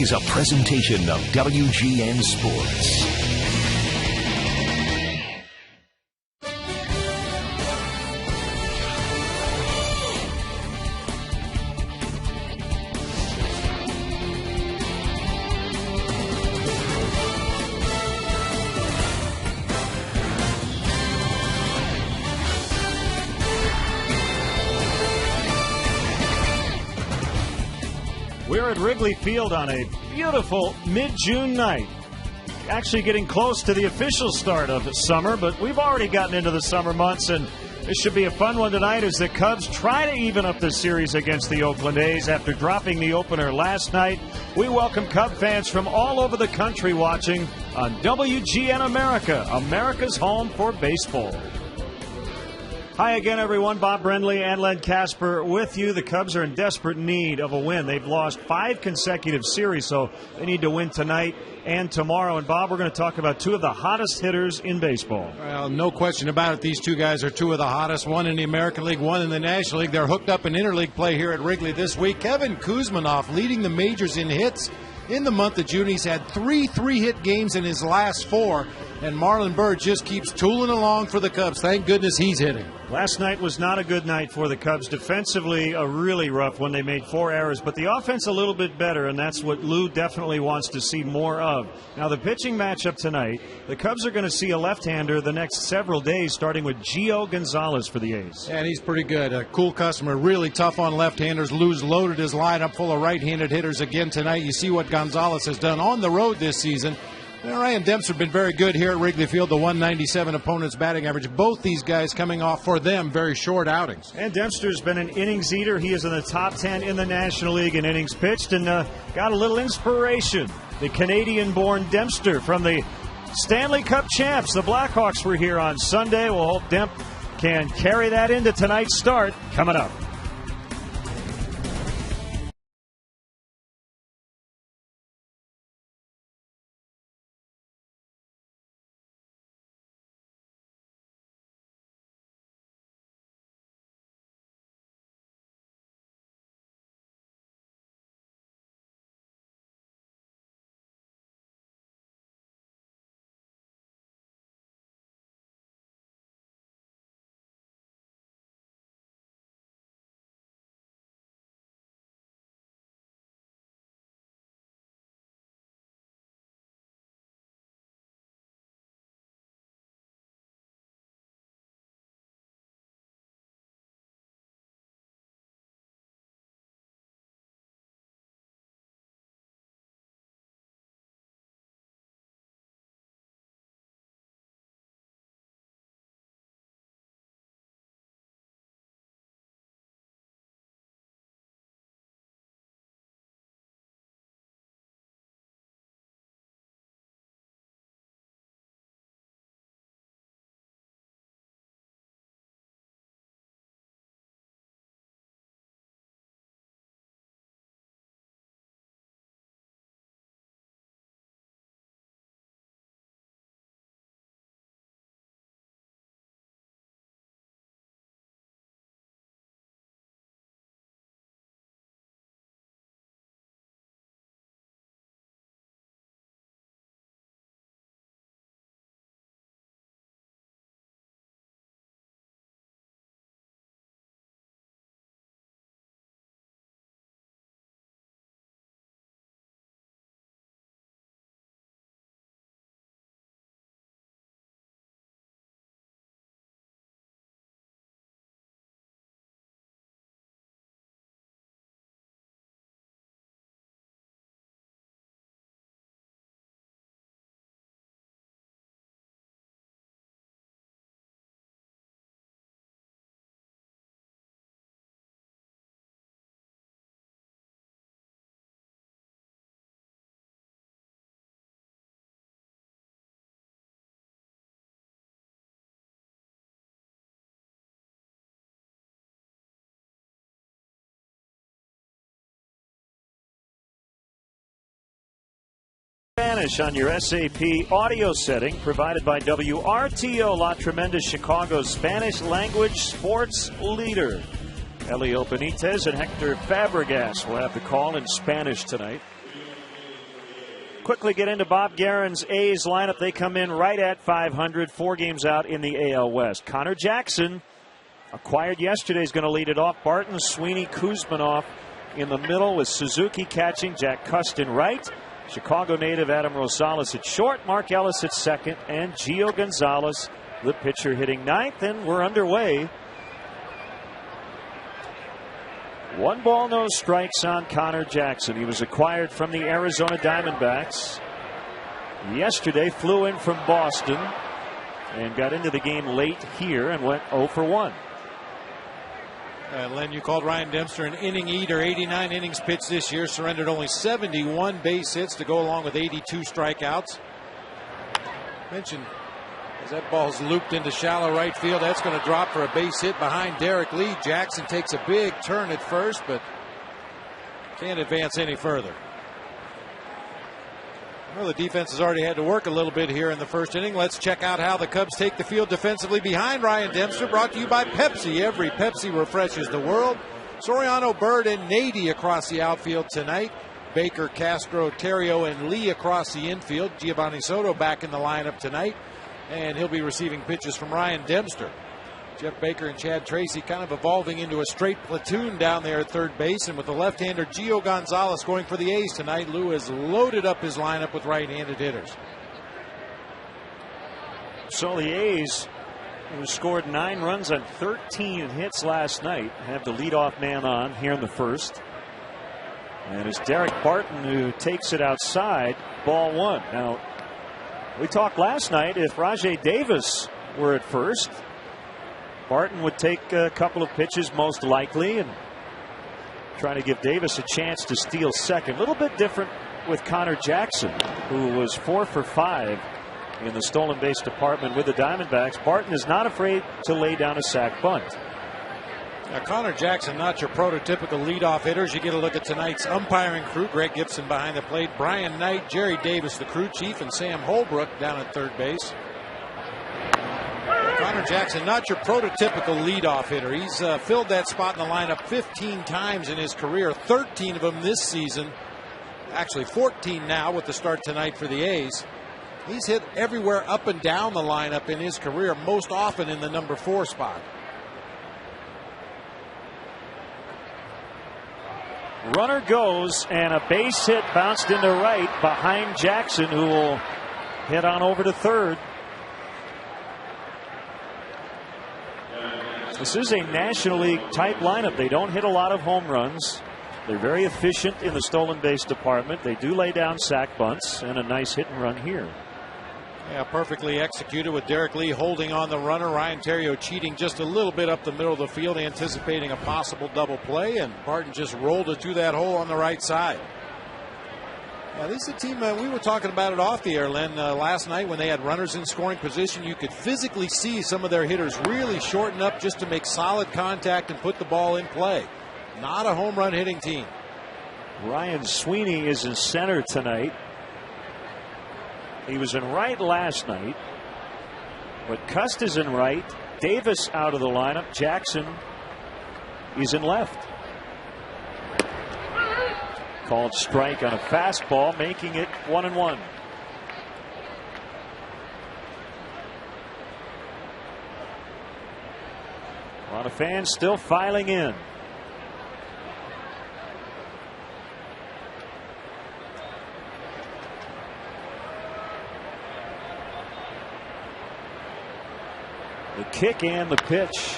is a presentation of WGN Sports. We're at Wrigley Field on a beautiful mid-June night. Actually getting close to the official start of summer, but we've already gotten into the summer months, and this should be a fun one tonight as the Cubs try to even up the series against the Oakland A's after dropping the opener last night. We welcome Cub fans from all over the country watching on WGN America, America's home for baseball. Hi again, everyone. Bob Brendley and Len Casper with you. The Cubs are in desperate need of a win. They've lost 5 consecutive series, so they need to win tonight and tomorrow. And, Bob, we're going to talk about 2 of the hottest hitters in baseball. Well, no question about it. These 2 guys are 2 of the hottest, one in the American League, one in the National League. They're hooked up in interleague play here at Wrigley this week. Kevin Kuzmanoff leading the majors in hits in the month of June. He's had 3 3-hit games in his last 4. And Marlon Byrd just keeps tooling along for the Cubs. Thank goodness he's hitting. Last night was not a good night for the Cubs. Defensively, a really rough one. They made 4 errors, but the offense a little bit better, and that's what Lou definitely wants to see more of. Now, the pitching matchup tonight, the Cubs are going to see a left-hander the next several days, starting with Gio Gonzalez for the A's. And he's pretty good. A cool customer, really tough on left-handers. Lou's loaded his lineup full of right-handed hitters again tonight. You see what Gonzalez has done on the road this season. Ryan Dempster have been very good here at Wrigley Field, the 197 opponent's batting average. Both these guys coming off, for them, very short outings. And Dempster's been an innings eater. He is in the top 10 in the National League in innings pitched, and got a little inspiration. The Canadian-born Dempster from the Stanley Cup champs. The Blackhawks were here on Sunday. We'll hope Demp can carry that into tonight's start. Coming up. Spanish on your SAP audio setting, provided by WRTO La Tremenda, Chicago's Spanish language sports leader. Elio Benitez and Hector Fabregas will have the call in Spanish tonight. Quickly get into Bob Guerin's A's lineup. They come in right at 500, 4 games out in the AL West. Connor Jackson, acquired yesterday, is going to lead it off. Barton, Sweeney, Kuzminoff in the middle with Suzuki catching, Jack Custon right. Chicago native Adam Rosales at short, Mark Ellis at second, and Gio Gonzalez, the pitcher, hitting ninth, and we're underway. 1 ball, no strikes on Connor Jackson. He was acquired from the Arizona Diamondbacks yesterday, flew in from Boston, and got into the game late here and went 0 for 1. Len, you called Ryan Dempster an inning eater. 89 innings pitched this year, surrendered only 71 base hits to go along with 82 strikeouts. Mentioned as that ball's looped into shallow right field, that's going to drop for a base hit behind Derek Lee. Jackson takes a big turn at first, but can't advance any further. Well, the defense has already had to work a little bit here in the first inning. Let's check out how the Cubs take the field defensively behind Ryan Dempster. Brought to you by Pepsi. Every Pepsi refreshes the world. Soriano, Bird, and Nady across the outfield tonight. Baker, Castro, Terrio, and Lee across the infield. Giovanni Soto back in the lineup tonight, and he'll be receiving pitches from Ryan Dempster. Jeff Baker and Chad Tracy kind of evolving into a straight platoon down there at third base. And with the left-hander Gio Gonzalez going for the A's tonight, Lou has loaded up his lineup with right-handed hitters. So the A's, who scored 9 runs on 13 hits last night, have the leadoff man on here in the first. And it's Derek Barton who takes it outside, ball 1. Now, we talked last night, if Rajay Davis were at first, Barton would take a couple of pitches most likely and try to give Davis a chance to steal second. A little bit different with Connor Jackson, who was 4 for 5 in the stolen base department with the Diamondbacks. Barton is not afraid to lay down a sac bunt. Now, Connor Jackson, not your prototypical leadoff hitters. You get a look at tonight's umpiring crew. Greg Gibson behind the plate, Brian Knight, Jerry Davis, the crew chief, and Sam Holbrook down at third base. Connor Jackson, not your prototypical leadoff hitter. He's filled that spot in the lineup 15 times in his career, 13 of them this season. Actually 14 now with the start tonight for the A's. He's hit everywhere up and down the lineup in his career, most often in the number 4 spot. Runner goes, and a base hit bounced into right behind Jackson, who will hit on over to third. This is a National League type lineup. They don't hit a lot of home runs. They're very efficient in the stolen base department. They do lay down sac bunts, and a nice hit and run here. Yeah, perfectly executed with Derek Lee holding on the runner. Ryan Terrio cheating just a little bit up the middle of the field, anticipating a possible double play, and Barton just rolled it to that hole on the right side. Yeah, this is a team, we were talking about it off the air, Len, last night when they had runners in scoring position. You could physically see some of their hitters really shorten up just to make solid contact and put the ball in play. Not a home run hitting team. Ryan Sweeney is in center tonight. He was in right last night, but Cust is in right. Davis out of the lineup. Jackson is in left. Called strike on a fastball, making it 1-1. A lot of fans still filing in. The kick and the pitch.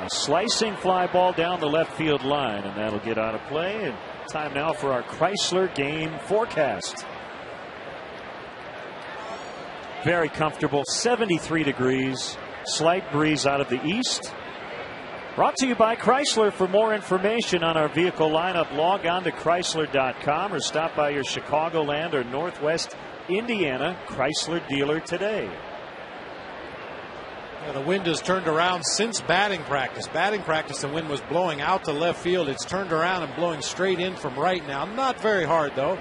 A slicing fly ball down the left field line, and that'll get out of play. And time now for our Chrysler game forecast. Very comfortable, 73 degrees, slight breeze out of the east. Brought to you by Chrysler. For more information on our vehicle lineup, log on to Chrysler.com or stop by your Chicagoland or Northwest Indiana Chrysler dealer today. Yeah, the wind has turned around since batting practice. Batting practice, the wind was blowing out to left field. It's turned around and blowing straight in from right now. Not very hard, though.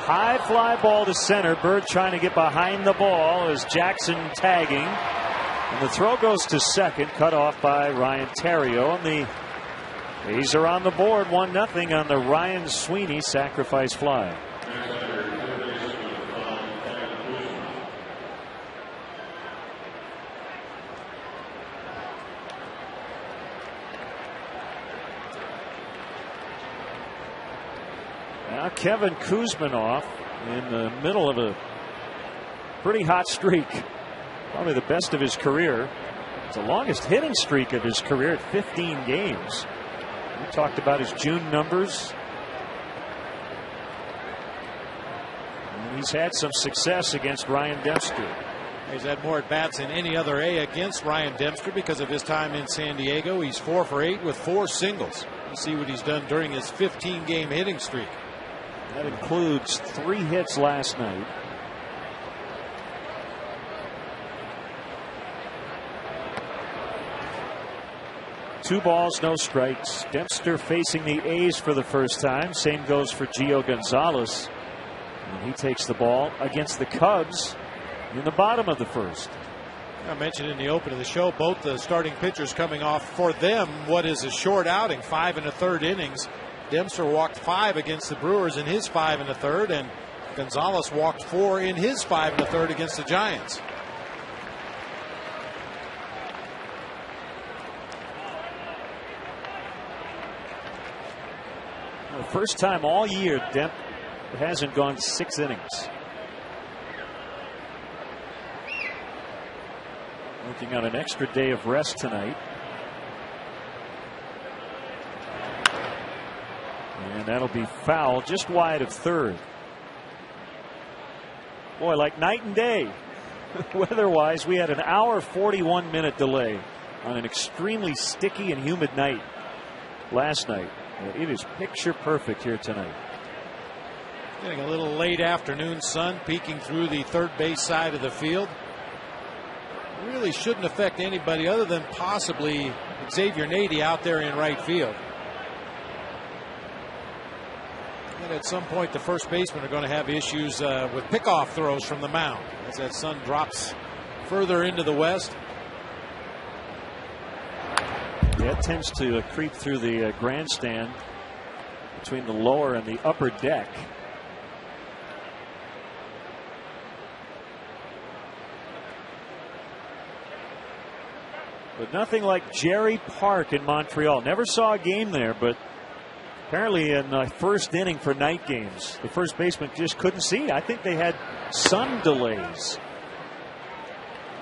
High fly ball to center. Bird trying to get behind the ball as Jackson tagging. And the throw goes to second, cut off by Ryan Terrio. And the A's are on the board, 1-0 on the Ryan Sweeney sacrifice fly. Kevin Kuzminoff in the middle of a pretty hot streak. Probably the best of his career. It's the longest hitting streak of his career at 15 games. We talked about his June numbers. And he's had some success against Ryan Dempster. He's had more at-bats than any other A against Ryan Dempster because of his time in San Diego. He's 4 for 8 with 4 singles. You see what he's done during his 15-game hitting streak. That includes 3 hits last night. Two balls, no strikes. Dempster facing the A's for the first time. Same goes for Gio Gonzalez. And he takes the ball against the Cubs in the bottom of the first. I mentioned in the open of the show, both the starting pitchers coming off for them what is a short outing, 5 1/3 innings. Dempster walked 5 against the Brewers in his 5 1/3, and Gonzalez walked 4 in his 5 1/3 against the Giants. The first time all year Demp hasn't gone 6 innings. Working on an extra day of rest tonight. And that'll be foul just wide of third. Boy, like night and day. Weather-wise, we had an hour 41-minute delay on an extremely sticky and humid night last night. It is picture perfect here tonight. Getting a little late afternoon sun peeking through the third base side of the field. Really shouldn't affect anybody other than possibly Xavier Nady out there in right field. And at some point the first basemen are going to have issues with pickoff throws from the mound as that sun drops further into the west. Yeah, it tends to creep through the grandstand between the lower and the upper deck. But nothing like Jerry Park in Montreal. Never saw a game there, but apparently in the first inning for night games, the first baseman just couldn't see. I think they had sun delays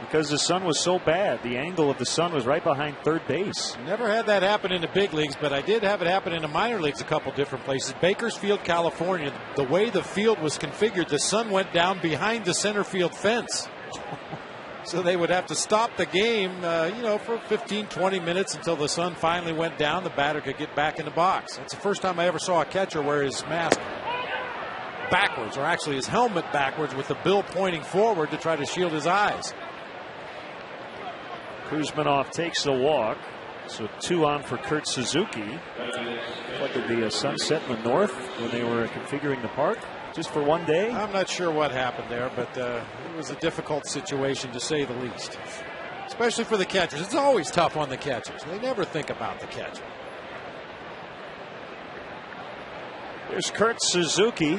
because the sun was so bad. The angle of the sun was right behind third base. Never had that happen in the big leagues, but I did have it happen in the minor leagues a couple different places. Bakersfield, California, the way the field was configured, the sun went down behind the center field fence. So they would have to stop the game, for 15, 20 minutes until the sun finally went down. The batter could get back in the box. That's the first time I ever saw a catcher wear his mask backwards, or actually his helmet backwards with the bill pointing forward to try to shield his eyes. Kuzminoff takes the walk. So 2 on for Kurt Suzuki. What did the sun set in the north when they were configuring the park? Just for one day? I'm not sure what happened there, but it was a difficult situation to say the least. Especially for the catchers. It's always tough on the catchers. They never think about the catcher. There's Kurt Suzuki.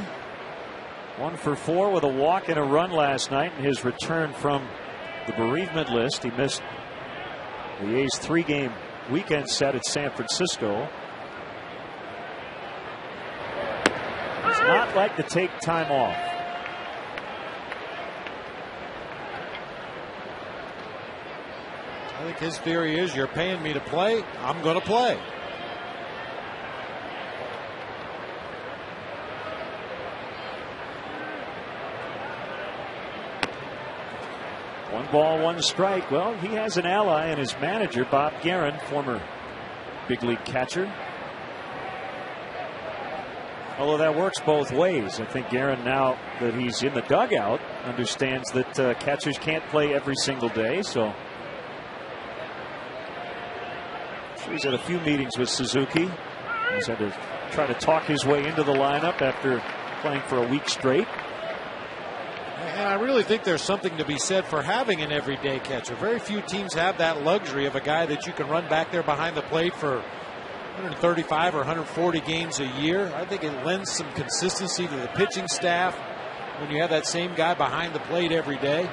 1 for 4 with a walk and a run last night in his return from the bereavement list. He missed the A's 3-game weekend set at San Francisco. Does not like to take time off. I think his theory is, you're paying me to play, I'm going to play. One ball, 1 strike. Well, he has an ally in his manager, Bob Guerin, former big league catcher. Although that works both ways. I think Guerin, now that he's in the dugout, understands that catchers can't play every single day. So he's had a few meetings with Suzuki. He's had to try to talk his way into the lineup after playing for a week straight. And I really think there's something to be said for having an everyday catcher. Very few teams have that luxury of a guy that you can run back there behind the plate for 135 or 140 games a year. I think it lends some consistency to the pitching staff when you have that same guy behind the plate every day.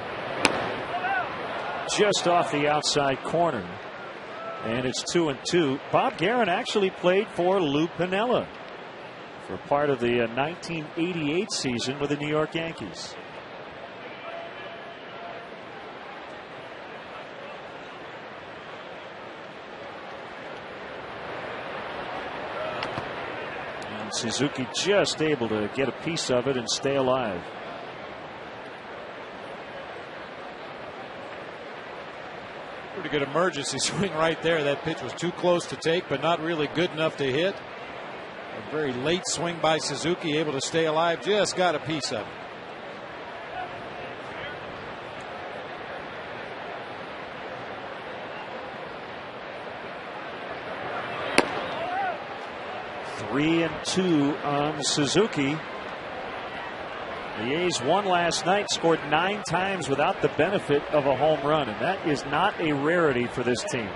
Just off the outside corner. And it's 2-2. Bob Guerin actually played for Lou Piniella for part of the 1988 season with the New York Yankees. And Suzuki just able to get a piece of it and stay alive. Pretty good emergency swing right there. That pitch was too close to take, but not really good enough to hit. A very late swing by Suzuki, able to stay alive. Just got a piece of it. Three and two on Suzuki. The A's won last night, scored 9 times without the benefit of a home run, and that is not a rarity for this team.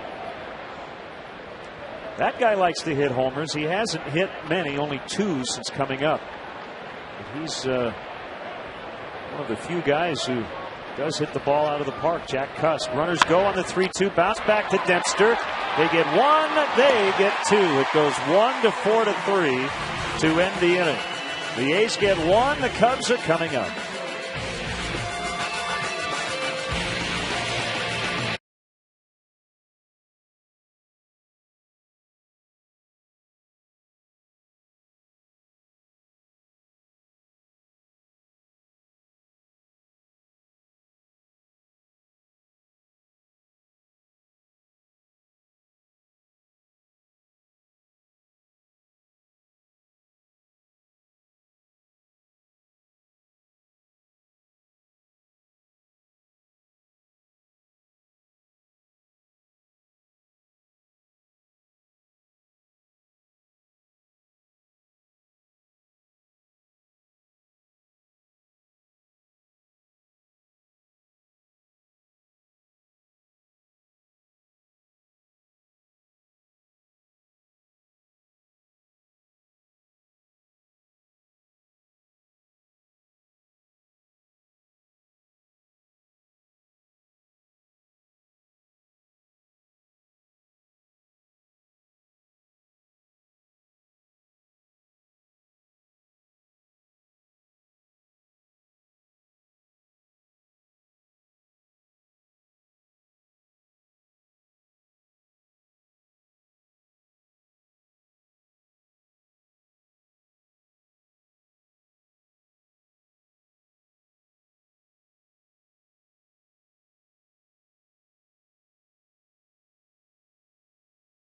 That guy likes to hit homers. He hasn't hit many, only 2 since coming up. But he's one of the few guys who does hit the ball out of the park. Jack Cusk. Runners go on the 3-2. Bounce back to Dempster. They get 1. They get 2. It goes 1 to 4 to 3 to end the inning. The A's get 1. The Cubs are coming up.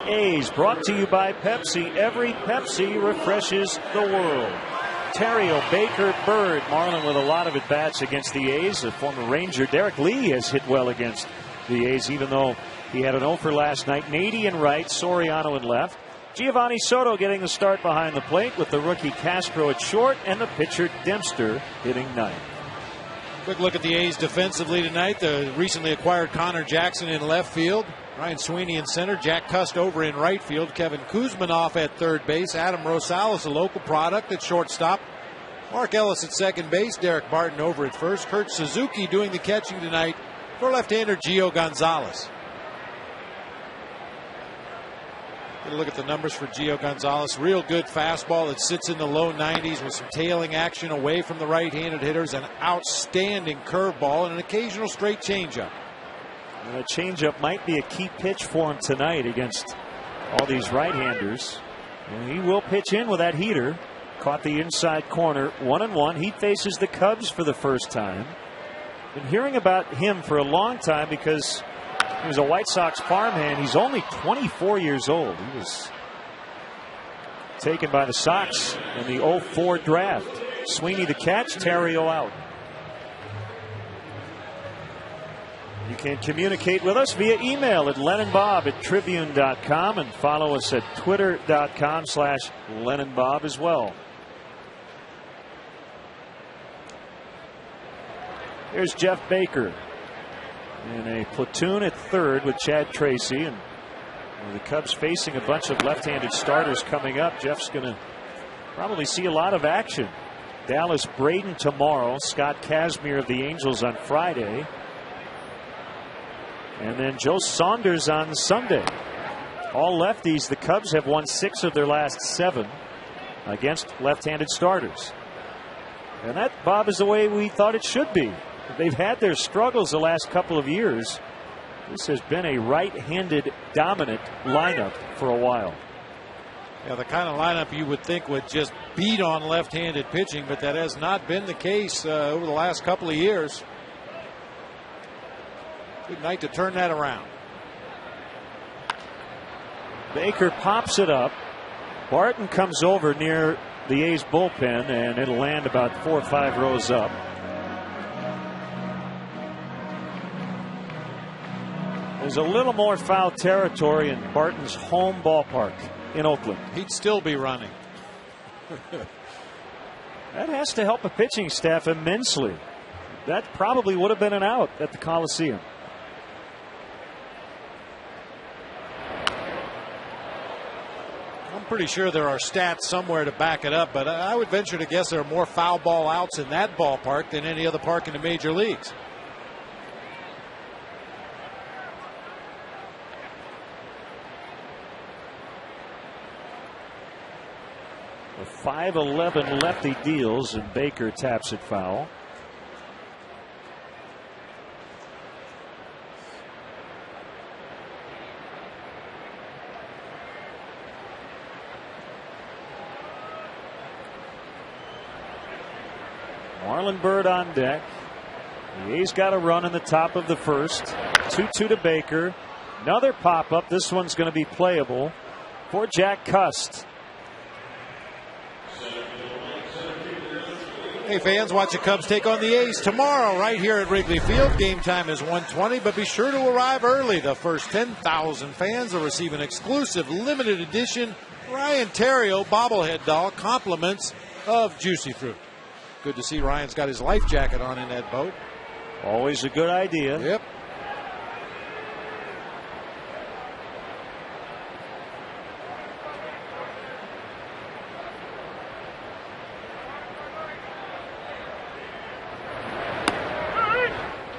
A's brought to you by Pepsi. Every Pepsi refreshes the world. Terrio, Baker, Bird. Marlin with a lot of at-bats against the A's. The former Ranger Derek Lee has hit well against the A's, even though he had an 0 for last night. Nady in right, Soriano in left. Giovanni Soto getting the start behind the plate with the rookie Castro at short and the pitcher Dempster hitting ninth. Quick look at the A's defensively tonight. The recently acquired Connor Jackson in left field. Ryan Sweeney in center. Jack Cust over in right field. Kevin Kuzmanoff at third base. Adam Rosales, a local product, at shortstop. Mark Ellis at second base. Derek Barton over at first. Kurt Suzuki doing the catching tonight for left-hander Gio Gonzalez. Get a look at the numbers for Gio Gonzalez. Real good fastball that sits in the low 90s with some tailing action away from the right-handed hitters. An outstanding curveball and an occasional straight changeup. A changeup might be a key pitch for him tonight against all these right-handers. And he will pitch in with that heater. Caught the inside corner, 1-1. He faces the Cubs for the first time. Been hearing about him for a long time because he was a White Sox farmhand. He's only 24 years old. He was taken by the Sox in the 04 draft. Sweeney the catch, Terrio out. You can communicate with us via email at LennonBob@Tribune.com and follow us at Twitter.com/LennonBob as well. Here's Jeff Baker in a platoon at third with Chad Tracy, and the Cubs facing a bunch of left-handed starters coming up. Jeff's going to probably see a lot of action. Dallas Braden tomorrow, Scott Kazmir of the Angels on Friday. And then Joe Saunders on Sunday. All lefties. The Cubs have won 6 of their last 7. against left-handed starters. And that, Bob, is the way we thought it should be. They've had their struggles the last couple of years. This has been a right-handed dominant lineup for a while. Yeah, the kind of lineup you would think would just beat on left-handed pitching, but that has not been the case over the last couple of years. Good night to turn that around. Baker pops it up. Barton comes over near the A's bullpen, and it'll land about 4 or 5 rows up. There's a little more foul territory in Barton's home ballpark in Oakland. He'd still be running. That has to help a pitching staff immensely. That probably would have been an out at the Coliseum. I'm pretty sure there are stats somewhere to back it up, but I would venture to guess there are more foul ball outs in that ballpark than any other park in the major leagues. The 5'11" lefty deals, and Baker taps it foul. Marlon Byrd on deck. The A's got a run in the top of the first. 2-2 to Baker. Another pop up. This one's going to be playable for Jack Cust. Hey fans, watch the Cubs take on the A's tomorrow right here at Wrigley Field. Game time is 1:20, but be sure to arrive early. The first 10,000 fans will receive an exclusive limited edition Ryan Terrio bobblehead doll, compliments of Juicy Fruit. Good to see Ryan's got his life jacket on in that boat. Always a good idea. Yep.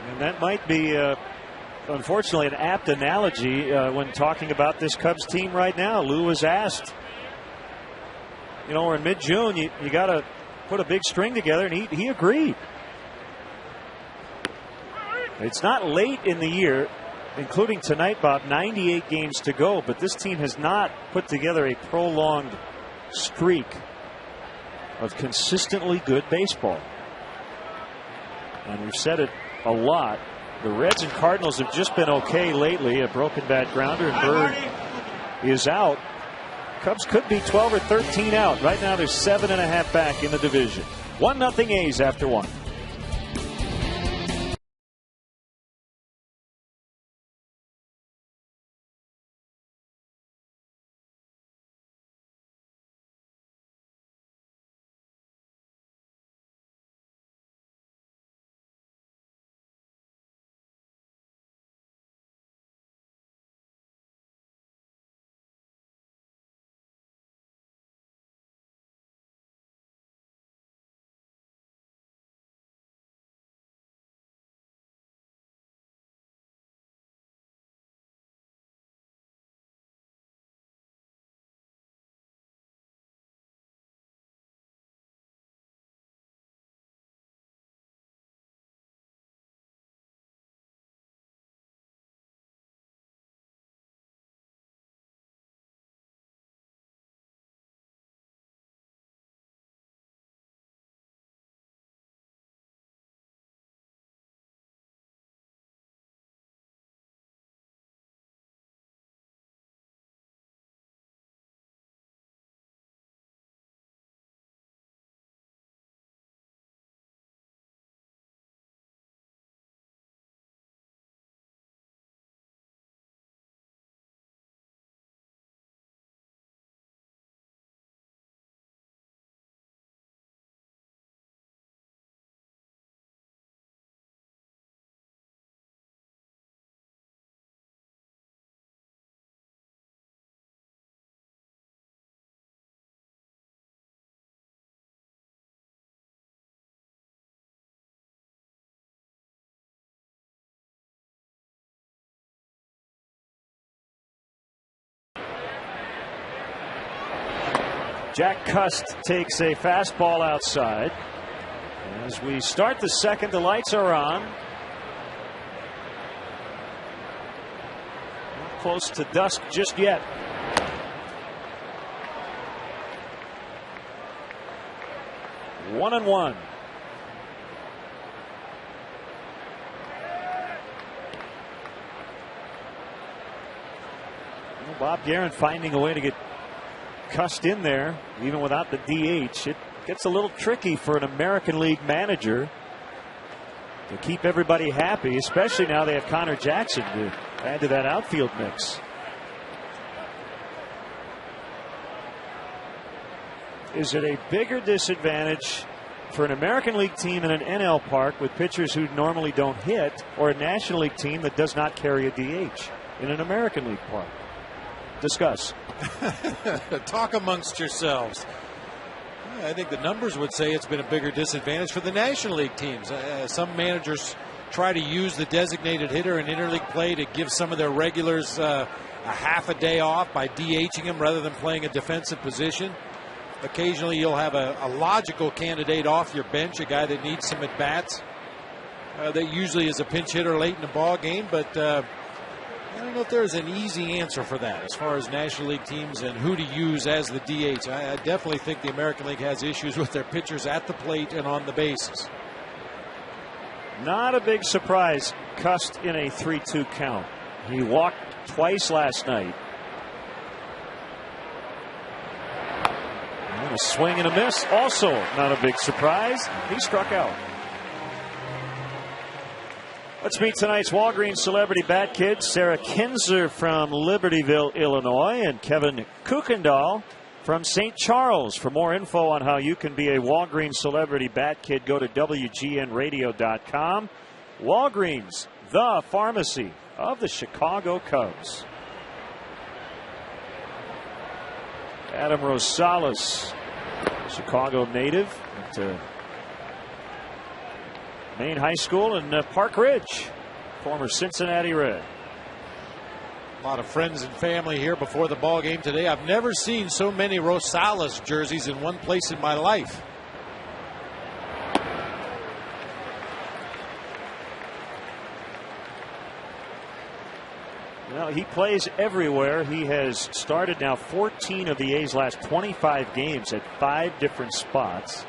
And that might be, unfortunately, an apt analogy when talking about this Cubs team right now. Lou was asked, you know, we're in mid-June, you got to put a big string together, and he agreed. It's not late in the year, including tonight, Bob, 98 games to go, but this team has not put together a prolonged streak of consistently good baseball. And we've said it a lot. The Reds and Cardinals have just been okay lately. A broken bat grounder, and Bird is out. Cubs could be 12 or 13 out. Right now, they're 7.5 back in the division. 1-0 A's after 1. Jack Cust takes a fastball outside. As we start the second, the lights are on. Not close to dusk just yet. One and one. Bob Guerin finding a way to get Cust in there, even without the DH. It gets a little tricky for an American League manager to keep everybody happy, especially now they have Connor Jackson to add to that outfield mix. Is it a bigger disadvantage for an American League team in an NL park with pitchers who normally don't hit, or a National League team that does not carry a DH in an American League park? Discuss. Talk amongst yourselves. I think the numbers would say it's been a bigger disadvantage for the National League teams. Some managers try to use the designated hitter in interleague play to give some of their regulars a half a day off by DHing them rather than playing a defensive position. Occasionally you'll have a logical candidate off your bench, a guy that needs some at-bats. That usually is a pinch hitter late in the ball game, but I don't know if there's an easy answer for that as far as National League teams and who to use as the DH. I definitely think the American League has issues with their pitchers at the plate and on the bases. Not a big surprise. Cust in a 3-2 count. He walked twice last night. And a swing and a miss. Also not a big surprise. He struck out. Let's meet tonight's Walgreens Celebrity Bat Kids. Sarah Kinzer from Libertyville, Illinois, and Kevin Kuykendall from St. Charles. For more info on how you can be a Walgreens Celebrity Bat Kid, go to WGNradio.com. Walgreens, the pharmacy of the Chicago Cubs. Adam Rosales, Chicago native at Maine High School in Park Ridge, former Cincinnati Red. A lot of friends and family here before the ball game today. I've never seen so many Rosales jerseys in one place in my life. Well, he plays everywhere. He has started now 14 of the A's last 25 games at 5 different spots.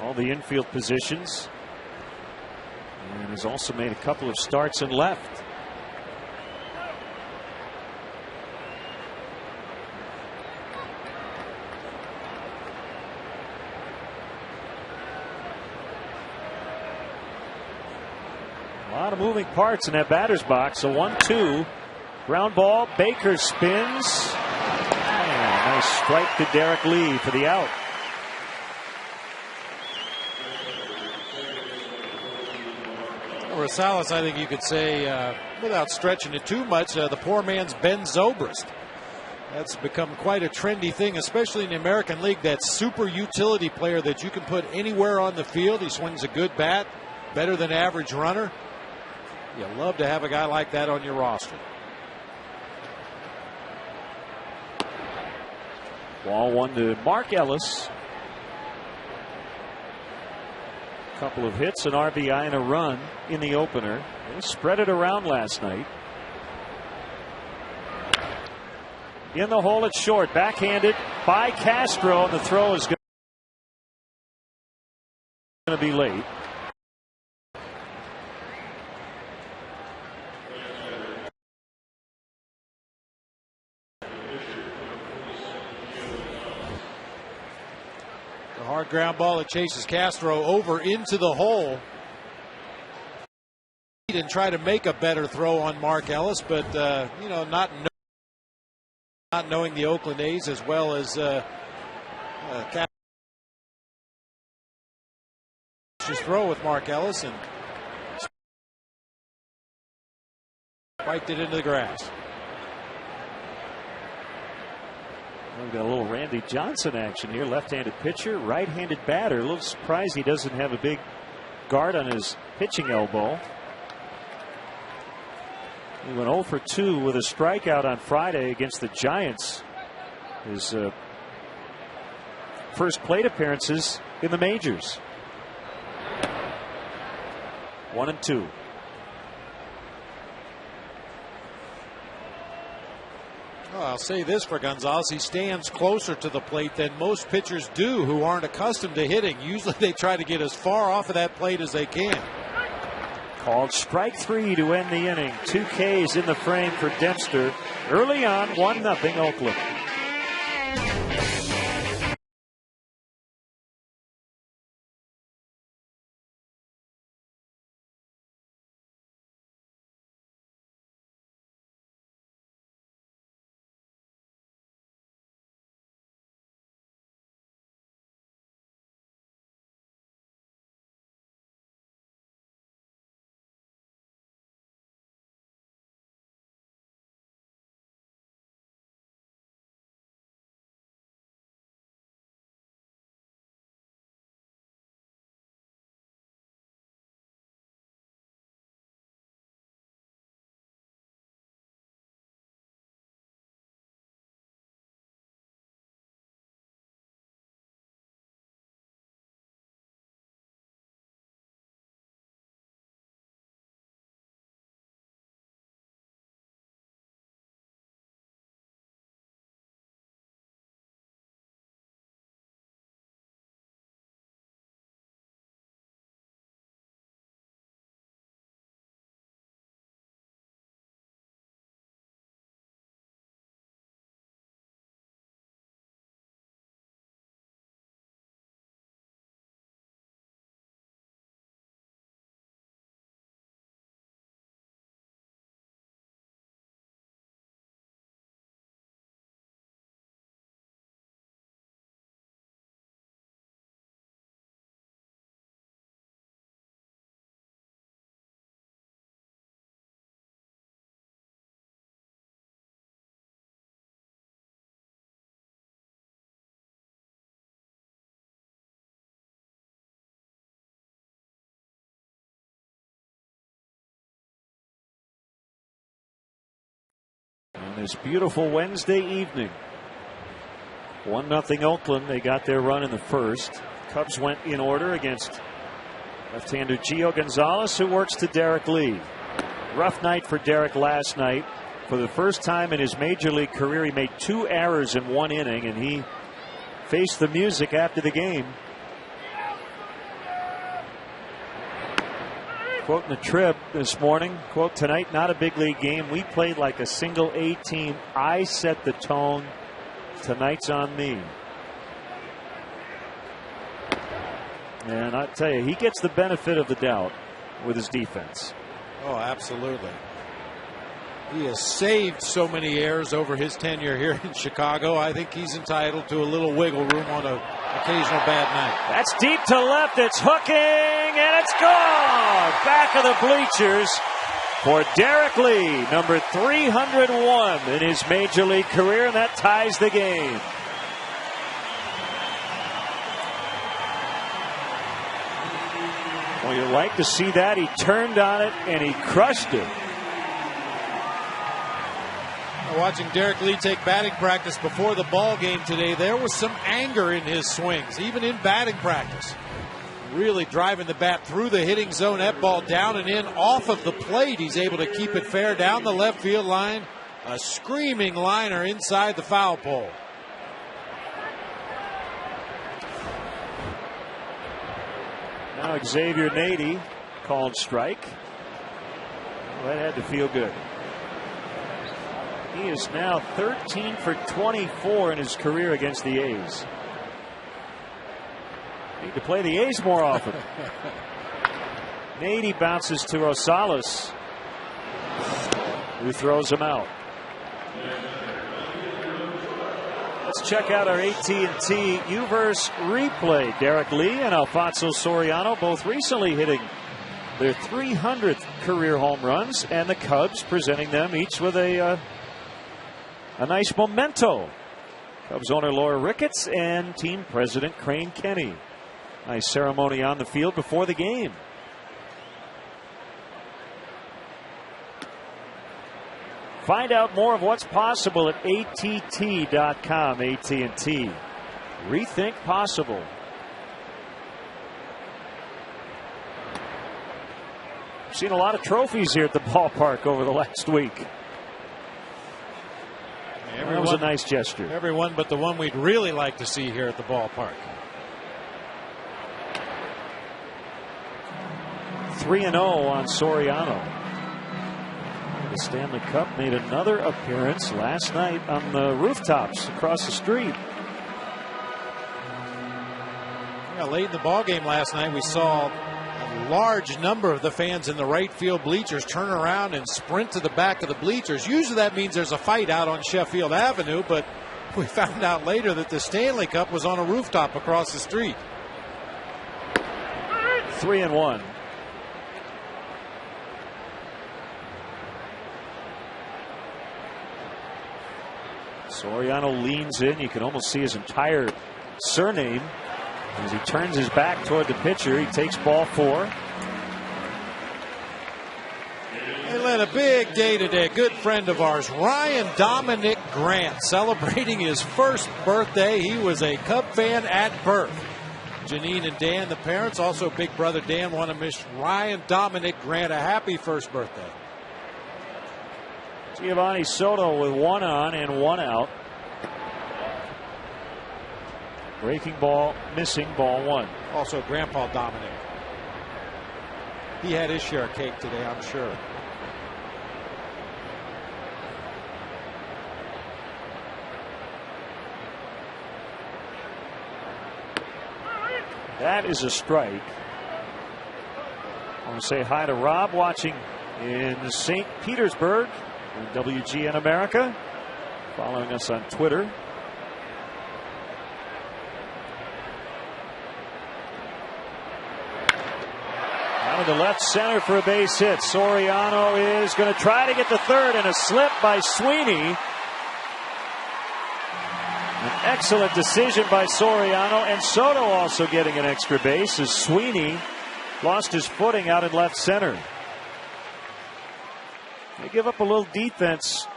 All the infield positions, and has also made a couple of starts in left. A lot of moving parts in that batter's box. A 1-2 ground ball. Baker spins, and a nice strike to Derek Lee for the out. Rosales, I think you could say, without stretching it too much, the poor man's Ben Zobrist. That's become quite a trendy thing, especially in the American League. That super utility player that you can put anywhere on the field. He swings a good bat, better than average runner. You love to have a guy like that on your roster. Ball one to Mark Ellis. Couple of hits, an RBI, and a run in the opener. They spread it around last night. In the hole, it's short. Backhanded by Castro, and the throw is going to be late. Hard ground ball that chases Castro over into the hole. And try to make a better throw on Mark Ellis, but you know, not knowing the Oakland A's as well as just throw with Mark Ellis and spiked it into the grass. We've got a little Randy Johnson action here. Left-handed pitcher, right-handed batter. A little surprised he doesn't have a big guard on his pitching elbow. He went 0 for 2 with a strikeout on Friday against the Giants. His first plate appearances in the majors. 1-2. Well, I'll say this for Gonzalez. He stands closer to the plate than most pitchers do who aren't accustomed to hitting. Usually they try to get as far off of that plate as they can. Called strike 3 to end the inning. 2 Ks in the frame for Dempster. Early on, 1-0 Oakland. On this beautiful Wednesday evening, 1-0 Oakland. They got their run in the first. Cubs went in order against left-hander Gio Gonzalez, who works to Derek Lee. Rough night for Derek last night. For the first time in his major league career, he made 2 errors in 1 inning, and he faced the music after the game. Quote in the Trib this morning, quote, "Tonight, not a big league game. We played like a single A team. I set the tone. Tonight's on me." And I tell you, he gets the benefit of the doubt with his defense. Oh, absolutely. He has saved so many errors over his tenure here in Chicago. I think he's entitled to a little wiggle room on an occasional bad night. That's deep to left. It's hooking, and it's gone. Back of the bleachers for Derek Lee, number 301 in his major league career, and that ties the game. Well, you like to see that. He turned on it, and he crushed it. Watching Derek Lee take batting practice before the ball game today, there was some anger in his swings, even in batting practice. Really driving the bat through the hitting zone. That ball down and in off of the plate. He's able to keep it fair down the left field line. A screaming liner inside the foul pole. Now Xavier Nady called strike. Well, that had to feel good. He is now 13 for 24 in his career against the A's. Need to play the A's more often. Nady bounces to Rosales, who throws him out. Let's check out our AT&T U-verse replay. Derek Lee and Alfonso Soriano both recently hitting their 300th career home runs, and the Cubs presenting them each with a nice memento. Cubs owner Laura Ricketts and team president Crane Kenny. Nice ceremony on the field before the game. Find out more of what's possible at att.com. AT&T. Rethink possible. Seen a lot of trophies here at the ballpark over the last week. That was a nice gesture. Everyone but the one we'd really like to see here at the ballpark. 3-0 on Soriano. The Stanley Cup made another appearance last night on the rooftops across the street. Yeah, late in the ball game last night, we saw a large number of the fans in the right field bleachers turn around and sprint to the back of the bleachers. Usually that means there's a fight out on Sheffield Avenue, but we found out later that the Stanley Cup was on a rooftop across the street. 3-1. Soriano leans in. You can almost see his entire surname as he turns his back toward the pitcher. He takes ball 4. Hey, Len, a big day today. Good friend of ours, Ryan Dominic Grant, celebrating his first birthday. He was a Cub fan at birth. Janine and Dan, the parents, also big brother Dan, want to wish Ryan Dominic Grant a happy first birthday. Giovanni Soto with 1 on and 1 out. Breaking ball, missing, ball 1. Also Grandpa Dominic. He had his share of cake today, I'm sure. That is a strike. I want to say hi to Rob watching in St. Petersburg on WGN America, following us on Twitter. Down to the left center for a base hit. Soriano is going to try to get the third, and a slip by Sweeney. An excellent decision by Soriano, and Soto also getting an extra base as Sweeney lost his footing out in left center. They give up a little defense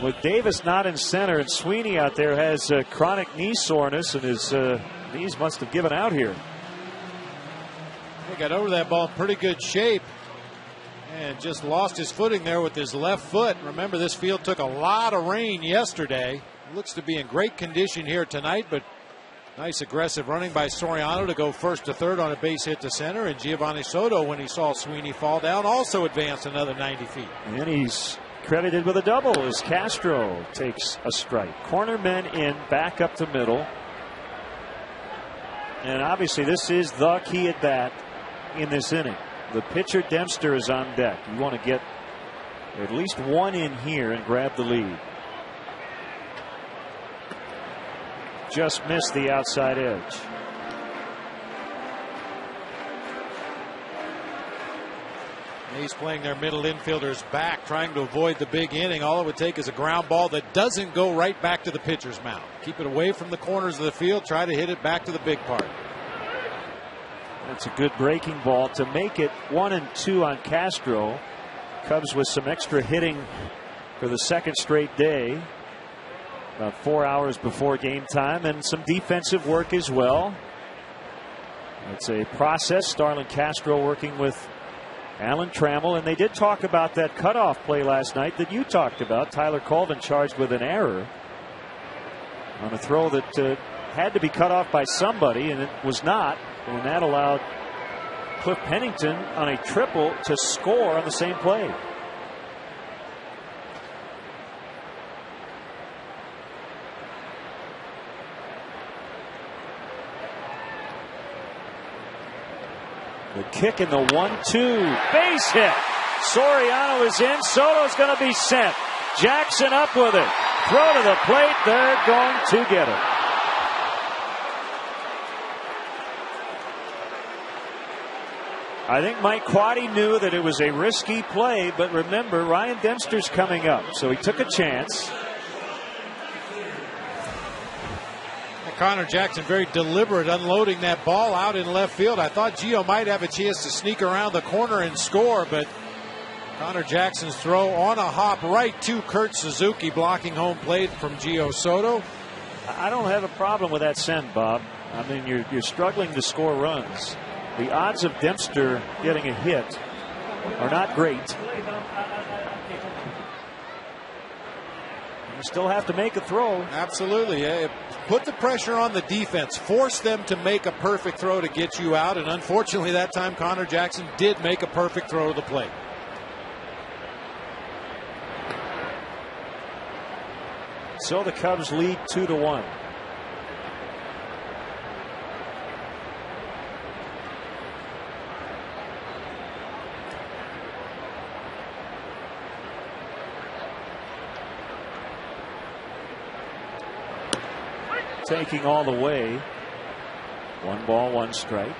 with Davis not in center, and Sweeney out there has chronic knee soreness, and his knees must have given out here. He got over that ball in pretty good shape and just lost his footing there with his left foot. Remember, this field took a lot of rain yesterday. Looks to be in great condition here tonight, but nice aggressive running by Soriano to go first to third on a base hit to center. And Giovanni Soto, when he saw Sweeney fall down, also advanced another 90 feet. And he's credited with a double as Castro takes a strike. Corner men in, back up to middle. And obviously this is the key at bat in this inning. The pitcher Dempster is on deck. You want to get at least 1 in here and grab the lead. Just missed the outside edge. He's playing their middle infielders back, trying to avoid the big inning. All it would take is a ground ball that doesn't go right back to the pitcher's mound. Keep it away from the corners of the field. Try to hit it back to the big part. That's a good breaking ball to make it 1-2 on Castro. Cubs with some extra hitting for the second straight day. About 4 hours before game time, and some defensive work as well. It's a process. Starlin Castro working with Alan Trammell, and they did talk about that cutoff play last night that you talked about. Tyler Colvin charged with an error on a throw that had to be cut off by somebody, and it was not, and that allowed Cliff Pennington on a triple to score on the same play. The kick in the 1-2 base hit. Soriano is in. Soto's going to be sent. Jackson up with it. Throw to the plate. They're going to get it. I think Mike Quaddy knew that it was a risky play, but remember, Ryan Dempster's coming up, so he took a chance. Connor Jackson very deliberate unloading that ball out in left field. I thought Gio might have a chance to sneak around the corner and score, but Connor Jackson's throw on a hop right to Kurt Suzuki, blocking home plate from Gio Soto. I don't have a problem with that send, Bob. I mean, you're struggling to score runs. The odds of Dempster getting a hit are not great. You still have to make a throw. Absolutely. Put the pressure on the defense. Force them to make a perfect throw to get you out. And unfortunately, that time Connor Jackson did make a perfect throw to the plate. So the Cubs lead 2-1. Taking all the way. 1 ball, 1 strike.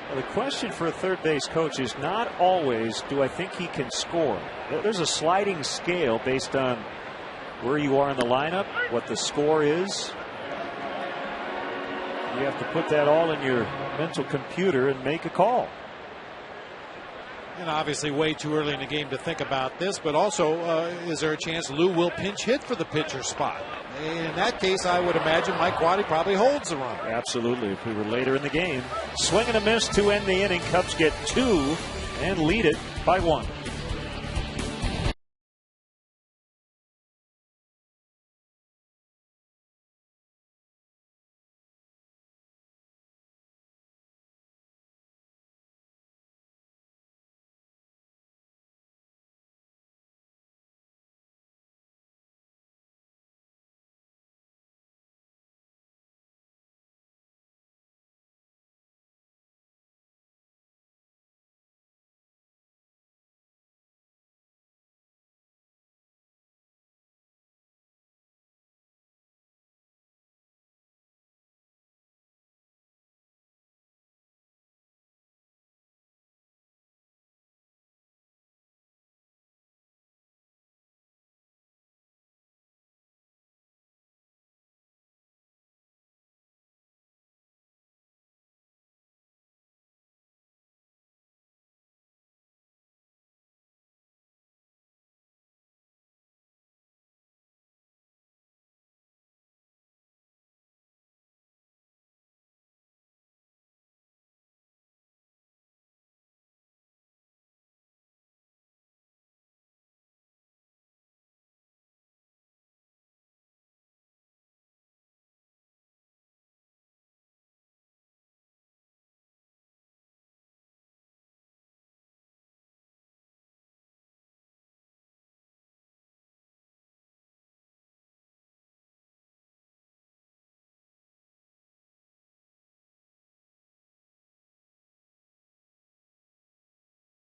Well, the question for a third base coach is not always, do I think he can score? There's a sliding scale based on where you are in the lineup, what the score is. You have to put that all in your mental computer and make a call. And obviously way too early in the game to think about this, but also is there a chance Lou will pinch hit for the pitcher spot? In that case, I would imagine Mike Quade probably holds the run. Absolutely, if we were later in the game. Swing and a miss to end the inning. Cubs get 2 and lead it by 1.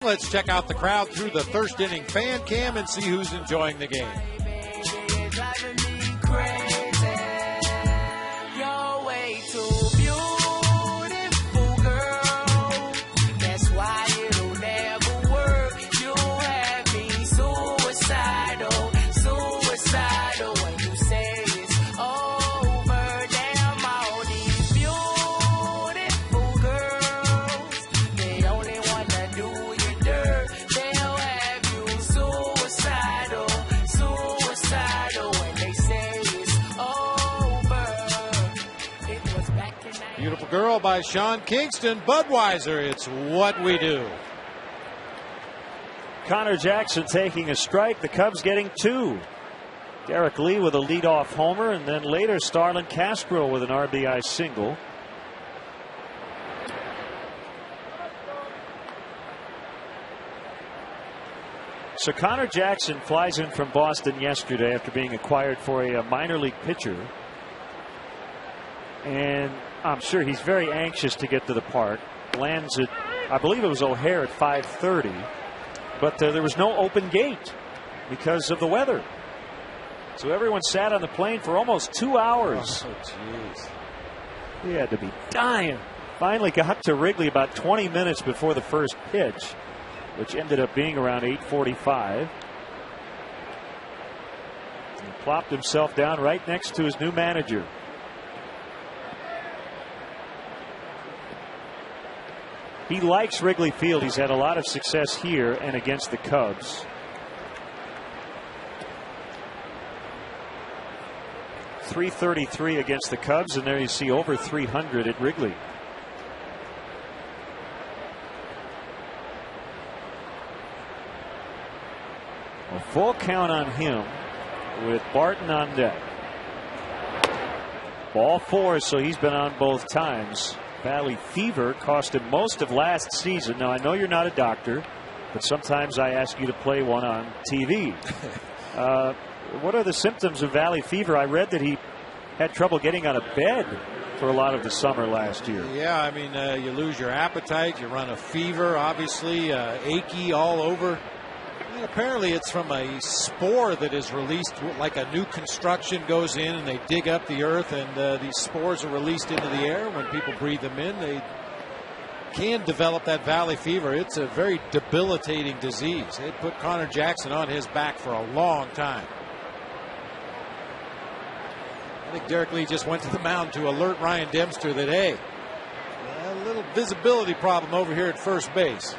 Let's check out the crowd through the first inning fan cam and see who's enjoying the game. Beautiful Girl by Sean Kingston. Budweiser, it's what we do. Connor Jackson taking a strike. The Cubs getting 2. Derek Lee with a leadoff homer, and then later Starlin Castro with an RBI single. So Connor Jackson flies in from Boston yesterday after being acquired for a minor league pitcher. And I'm sure he's very anxious to get to the park. Lands at, I believe it was O'Hare at 5:30. But there was no open gate because of the weather. So everyone sat on the plane for almost 2 hours. Oh, jeez. He had to be dying. Finally got to Wrigley about 20 minutes before the first pitch, which ended up being around 8:45. He plopped himself down right next to his new manager. He likes Wrigley Field. He's had a lot of success here and against the Cubs. .333 against the Cubs, and there you see over 300 at Wrigley. A full count on him with Barton on deck. Ball 4, so he's been on both times. Valley fever cost him most of last season. Now, I know you're not a doctor, but sometimes I ask you to play one on TV. What are the symptoms of Valley fever? I read that he had trouble getting out of bed for a lot of the summer last year. Yeah, I mean, you lose your appetite, you run a fever, obviously, achy all over. And apparently it's from a spore that is released, like a new construction goes in and they dig up the earth, and these spores are released into the air. When people breathe them in, they can develop that Valley fever. It's a very debilitating disease. It put Connor Jackson on his back for a long time. I think Derek Lee just went to the mound to alert Ryan Dempster that, hey, a little visibility problem over here at first base.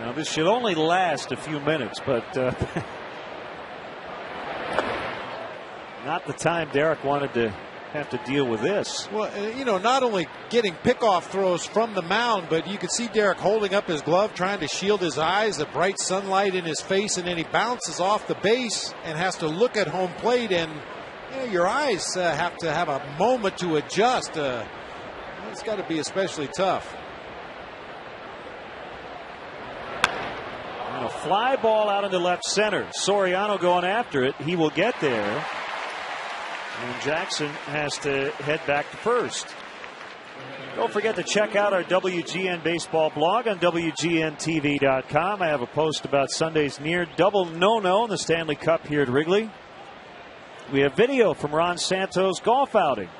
Now, this should only last a few minutes, but not the time Derek wanted to have to deal with this. Well, you know, not only getting pickoff throws from the mound, but you could see Derek holding up his glove, trying to shield his eyes, the bright sunlight in his face, and then he bounces off the base and has to look at home plate, and you know, your eyes have to have a moment to adjust. It's got to be especially tough. And a fly ball out into left center. Soriano going after it. He will get there. And Jackson has to head back to first. Don't forget to check out our WGN Baseball blog on WGNTV.com. I have a post about Sunday's near double no-no in the Stanley Cup here at Wrigley. We have video from Ron Santos' golf outing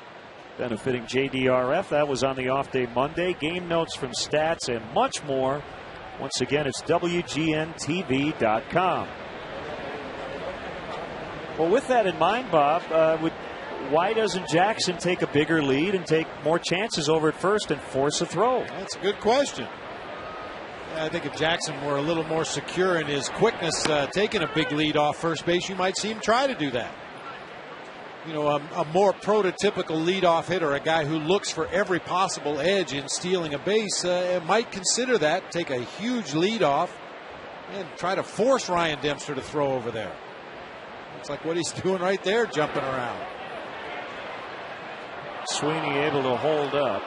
benefiting JDRF. That was on the off day Monday. Game notes from Stats and much more. Once again, it's WGNTV.com. Well, with that in mind, Bob, why doesn't Jackson take a bigger lead and take more chances over at first and force a throw? That's a good question. I think if Jackson were a little more secure in his quickness, taking a big lead off first base, you might see him try to do that. You know, a more prototypical leadoff hitter, a guy who looks for every possible edge in stealing a base, might consider that, take a huge lead off and try to force Ryan Dempster to throw over there. Looks like what he's doing right there, jumping around. Sweeney able to hold up.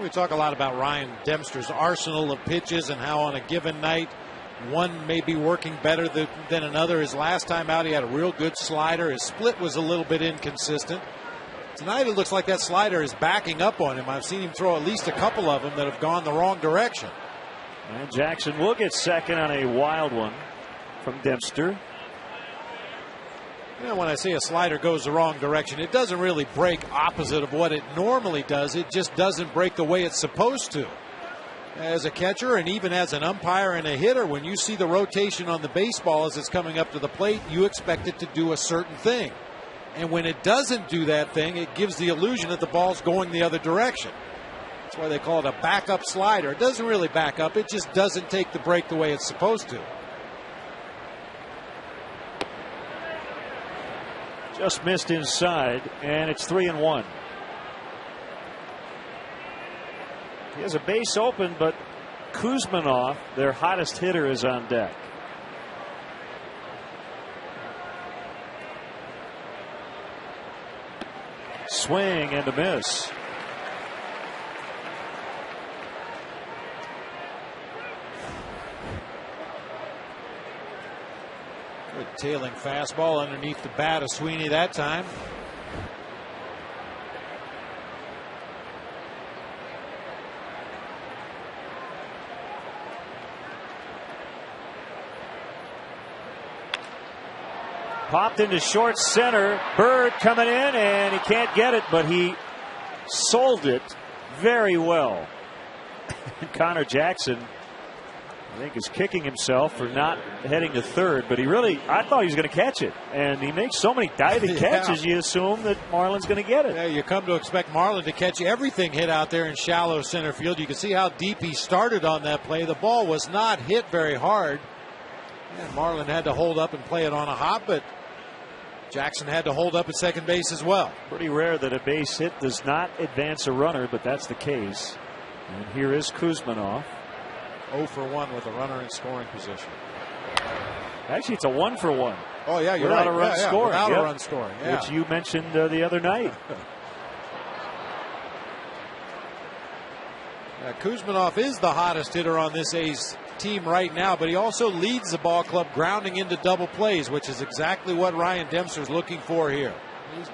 We talk a lot about Ryan Dempster's arsenal of pitches and how on a given night one may be working better than another. His last time out he had a real good slider. His split was a little bit inconsistent. Tonight it looks like that slider is backing up on him. I've seen him throw at least a couple of them that have gone the wrong direction. And Jackson will get second on a wild one from Dempster. You know, when I say a slider goes the wrong direction, it doesn't really break opposite of what it normally does. It just doesn't break the way it's supposed to. As a catcher and even as an umpire and a hitter, when you see the rotation on the baseball as it's coming up to the plate, you expect it to do a certain thing. And when it doesn't do that thing, it gives the illusion that the ball's going the other direction. That's why they call it a backup slider. It doesn't really back up. It just doesn't take the break the way it's supposed to. Just missed inside, and it's 3-1. He has a base open, but Kuzmanov, their hottest hitter, is on deck. Swing and a miss. Good tailing fastball underneath the bat of Sweeney that time. Popped into short center. Bird coming in, and he can't get it, but he sold it very well. Connor Jackson, I think, is kicking himself for not heading to third, but I thought he was going to catch it. And he makes so many diving catches, you assume that Marlon's going to get it. Yeah, you come to expect Marlon to catch everything hit out there in shallow center field. You can see how deep he started on that play. The ball was not hit very hard. And Marlon had to hold up and play it on a hop, but Jackson had to hold up at second base as well. Pretty rare that a base hit does not advance a runner, but that's the case. And here is Kuzmanov. 0 for 1 with a runner in scoring position. Actually, it's a 1 for 1. Oh, yeah, you're without right. a run scoring. Without a run scoring, yeah. Which you mentioned the other night. Kuzmanov is the hottest hitter on this A's team right now, but he also leads the ball club grounding into double plays, which is exactly what Ryan Dempster's looking for here. He's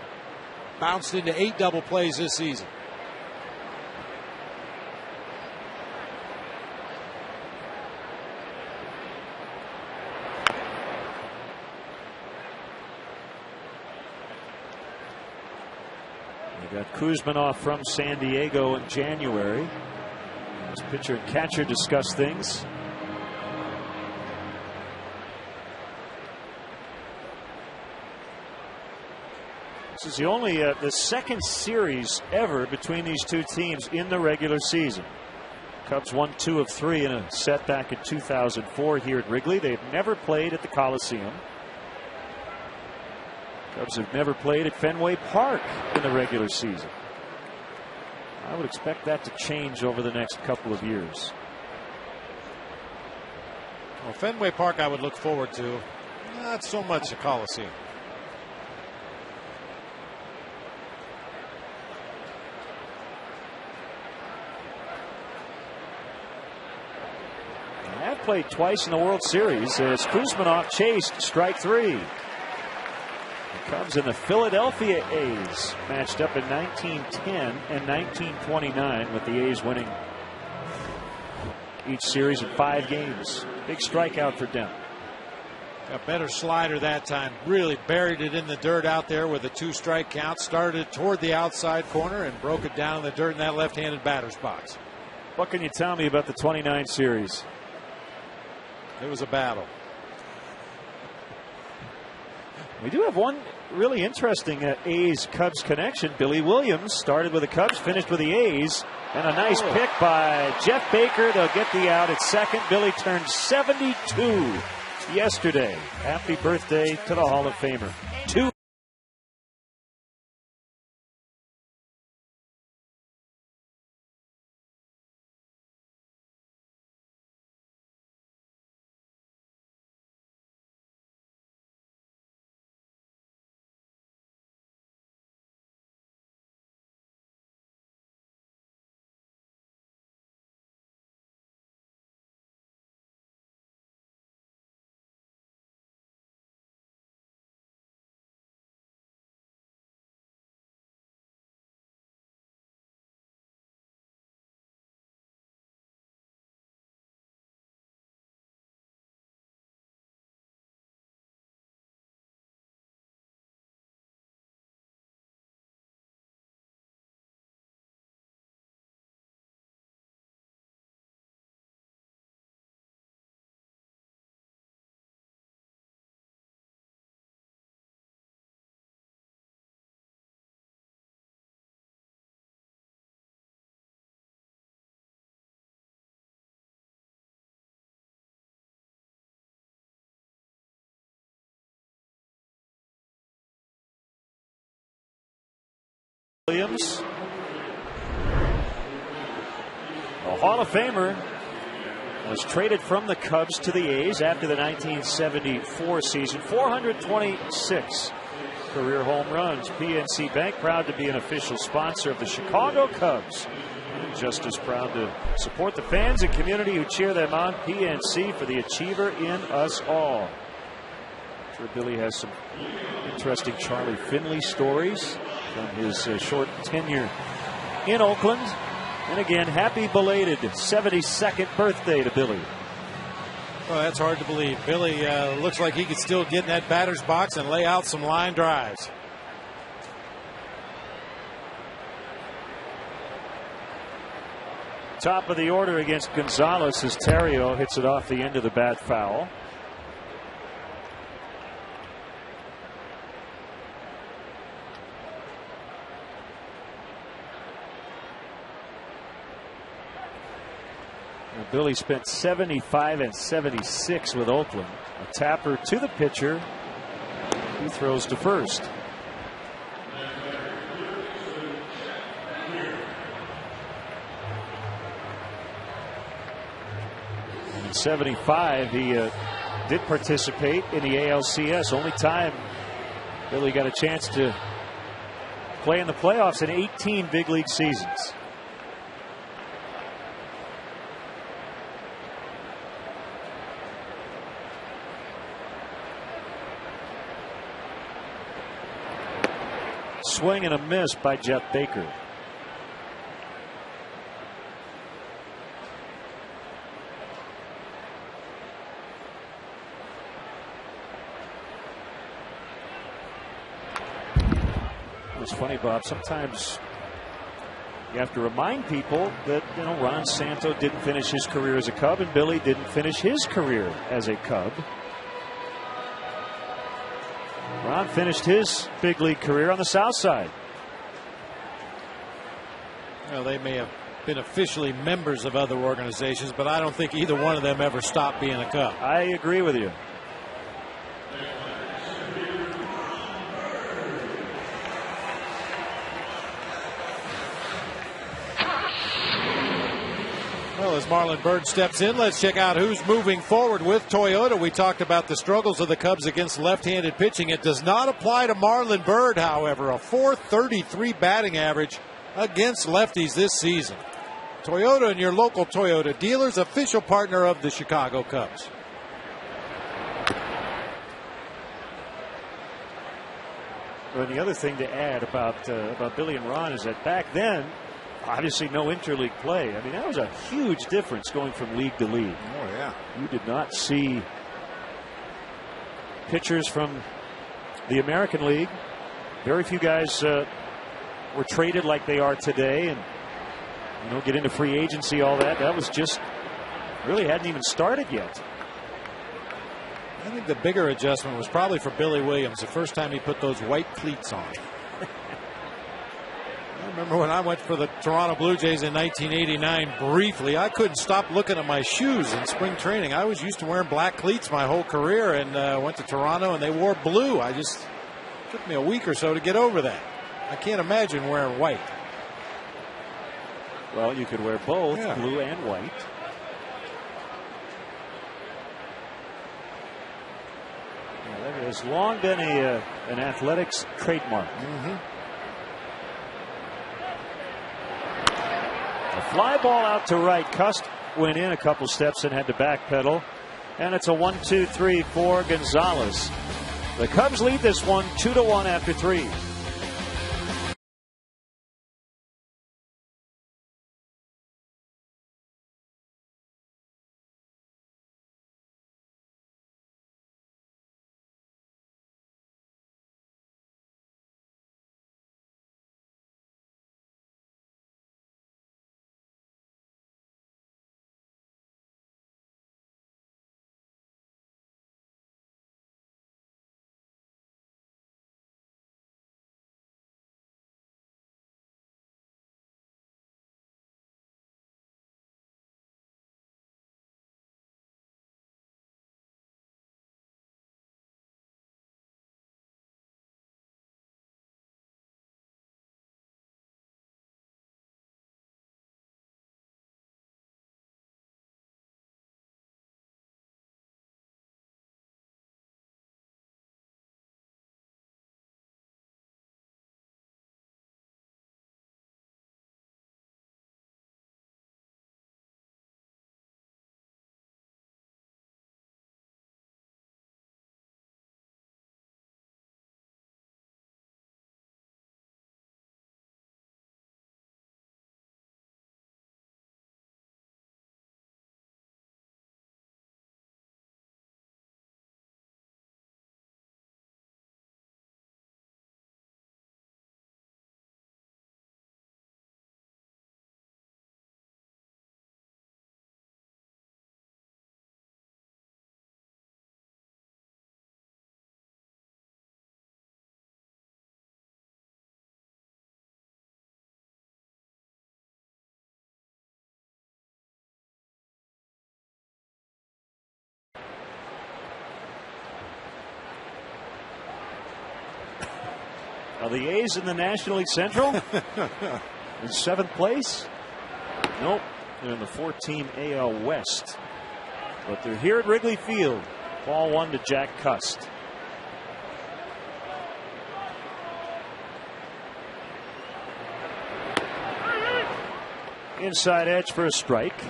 bounced into 8 double plays this season. We got Kuzmanov from San Diego in January. As pitcher and catcher discuss things. This is the second series ever between these two teams in the regular season. Cubs won 2 of 3 in a set back in 2004 here at Wrigley. They've never played at the Coliseum. Cubs have never played at Fenway Park in the regular season. I would expect that to change over the next couple of years. Well, Fenway Park I would look forward to. Not so much the Coliseum. They have played twice in the World Series as Kuzmanov chased strike 3. The Cubs and the Philadelphia A's matched up in 1910 and 1929, with the A's winning each series in 5 games. Big strikeout for Dent. A better slider that time. Really buried it in the dirt out there with a 2-strike count. Started toward the outside corner and broke it down in the dirt in that left-handed batter's box. What can you tell me about the 29 series? It was a battle. We do have one really interesting A's-Cubs connection. Billy Williams started with the Cubs, finished with the A's. And a nice pick by Jeff Baker. They'll get the out at second. Billy turned 72 yesterday. Happy birthday to the Hall of Famer. 2Williams, a Hall of Famer, was traded from the Cubs to the A's after the 1974 season. 426 career home runs. PNC Bank proud to be an official sponsor of the Chicago Cubs. And just as proud to support the fans and community who cheer them on. PNC, for the achiever in us all. I'm sure Billy has some interesting Charlie Finley stories from his short tenure in Oakland. And again, happy belated 72nd birthday to Billy. Well, that's hard to believe. Billy looks like he could still get in that batter's box and lay out some line drives. Top of the order against Gonzalez as Terrio hits it off the end of the bat foul. Billy spent 75 and 76 with Oakland. A tapper to the pitcher. He throws to first. In 75, he did participate in the ALCS. Only time Billy got a chance to play in the playoffs in 18 big league seasons. Swing and a miss by Jeff Baker. It's funny, Bob. Sometimes you have to remind people that, you know, Ron Santo didn't finish his career as a Cub, and Billy didn't finish his career as a Cub. Ron finished his big league career on the South Side. Well, they may have been officially members of other organizations, but I don't think either one of them ever stopped being a Cub. I agree with you. Well, as Marlon Byrd steps in, let's check out who's moving forward with Toyota. We talked about the struggles of the Cubs against left-handed pitching. It does not apply to Marlon Byrd, however. A .433 batting average against lefties this season. Toyota and your local Toyota dealers, official partner of the Chicago Cubs. Well, the other thing to add about Billy and Ron is that back then, obviously no interleague play. I mean, that was a huge difference going from league to league. Oh, yeah. You did not see pitchers from the American League. Very few guys were traded like they are today, and, you know, get into free agency, all that. That was just really hadn't even started yet. I think the bigger adjustment was probably for Billy Williams, the first time he put those white cleats on. I remember when I went for the Toronto Blue Jays in 1989 briefly, I couldn't stop looking at my shoes in spring training. I was used to wearing black cleats my whole career, and went to Toronto and they wore blue. It took me a week or so to get over that. I can't imagine wearing white. Well, you could wear both, yeah, blue and white. Yeah, that has long been an athletics trademark. A fly ball out to right. Cust went in a couple steps and had to backpedal. And it's a 1-2-3 for Gonzalez. The Cubs lead this one 2-1 after 3. Are the A's in the National League Central? In 7th place? Nope. They're in the 4-team AL West. But they're here at Wrigley Field. Ball 1 to Jack Cust. Inside edge for a strike.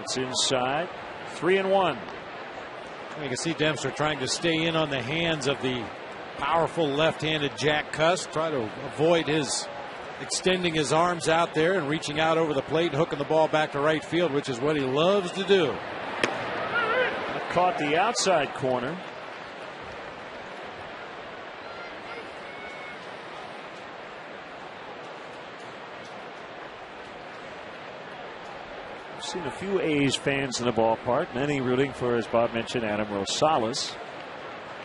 It's inside. 3-1. You can see Dempster trying to stay in on the hands of the powerful left-handed Jack Cust, try to avoid his extending his arms out there and reaching out over the plate, hooking the ball back to right field, which is what he loves to do. Caught the outside corner. Seen a few A's fans in the ballpark, many rooting for, as Bob mentioned, Adam Rosales.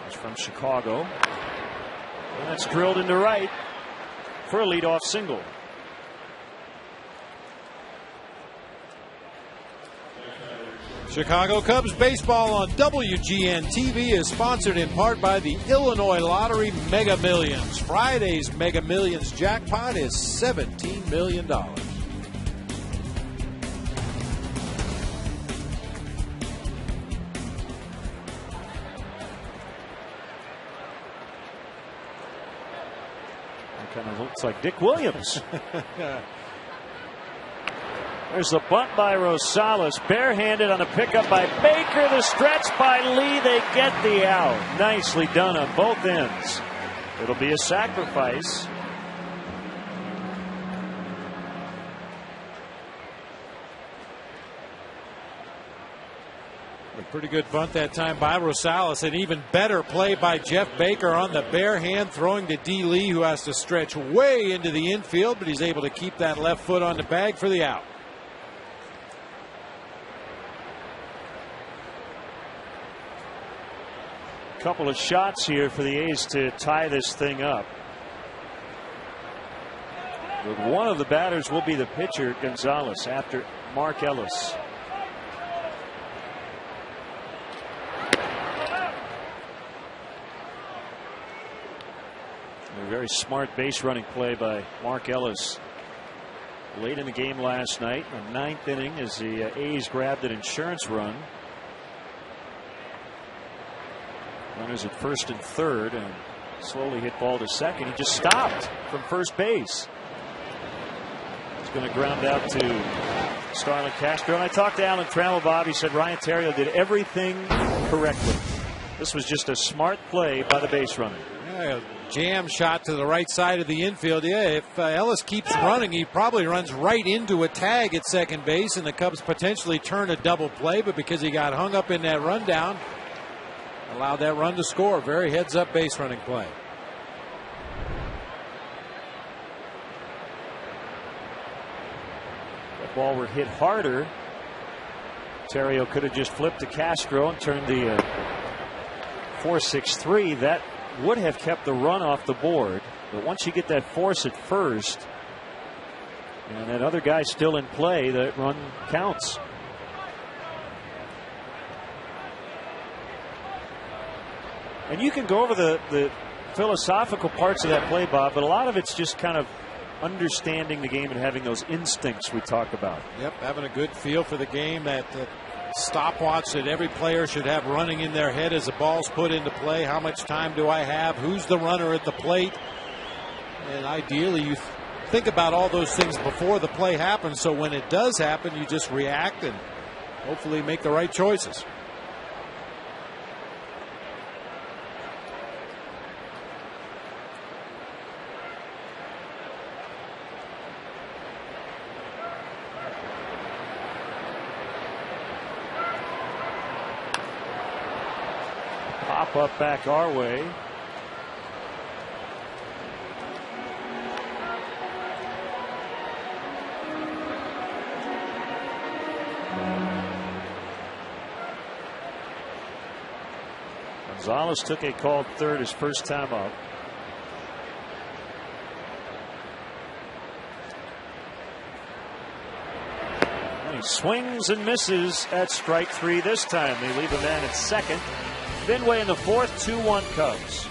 He's from Chicago. And that's drilled into right for a leadoff single. Chicago Cubs baseball on WGN TV is sponsored in part by the Illinois Lottery Mega Millions. Friday's Mega Millions jackpot is $17 million. Kind of looks like Dick Williams. There's the bunt by Rosales, barehanded on a pickup by Baker. The stretch by Lee. They get the out. Nicely done on both ends. It'll be a sacrifice. A pretty good bunt that time by Rosales. An even better play by Jeff Baker on the bare hand, throwing to D. Lee, who has to stretch way into the infield, but he's able to keep that left foot on the bag for the out. Couple of shots here for the A's to tie this thing up. But one of the batters will be the pitcher, Gonzalez, after Mark Ellis. A very smart base running play by Mark Ellis late in the game last night, the 9th inning, as the A's grabbed an insurance run. Runners at first and third, and slowly hit ball to second. He just stopped from first base. He's going to ground out to Starlin Castro. And I talked to Alan Trammell, Bob. He said Ryan Theriot did everything correctly. This was just a smart play by the base runner. Yeah, a jam shot to the right side of the infield. Yeah, if Ellis keeps running, he probably runs right into a tag at second base, and the Cubs potentially turn a double play. But because he got hung up in that rundown, allowed that run to score. Very heads-up base running play. If the ball were hit harder, Theriot could have just flipped to Castro and turned the 4-6-3. That would have kept the run off the board. But once you get that force at first, and that other guy still in play, that run counts. And you can go over the philosophical parts of that play, Bob, but a lot of it's just kind of understanding the game and having those instincts we talk about. Yep, having a good feel for the game, that stopwatch that every player should have running in their head as the ball's put into play. How much time do I have? Who's the runner at the plate? And ideally, you think about all those things before the play happens, so when it does happen, you just react and hopefully make the right choices. Pop up back our way. Gonzalez took a called third his first time up. He swings and misses at strike three this time. They leave a man at second. Fenway in the fourth, 2-1 Cubs.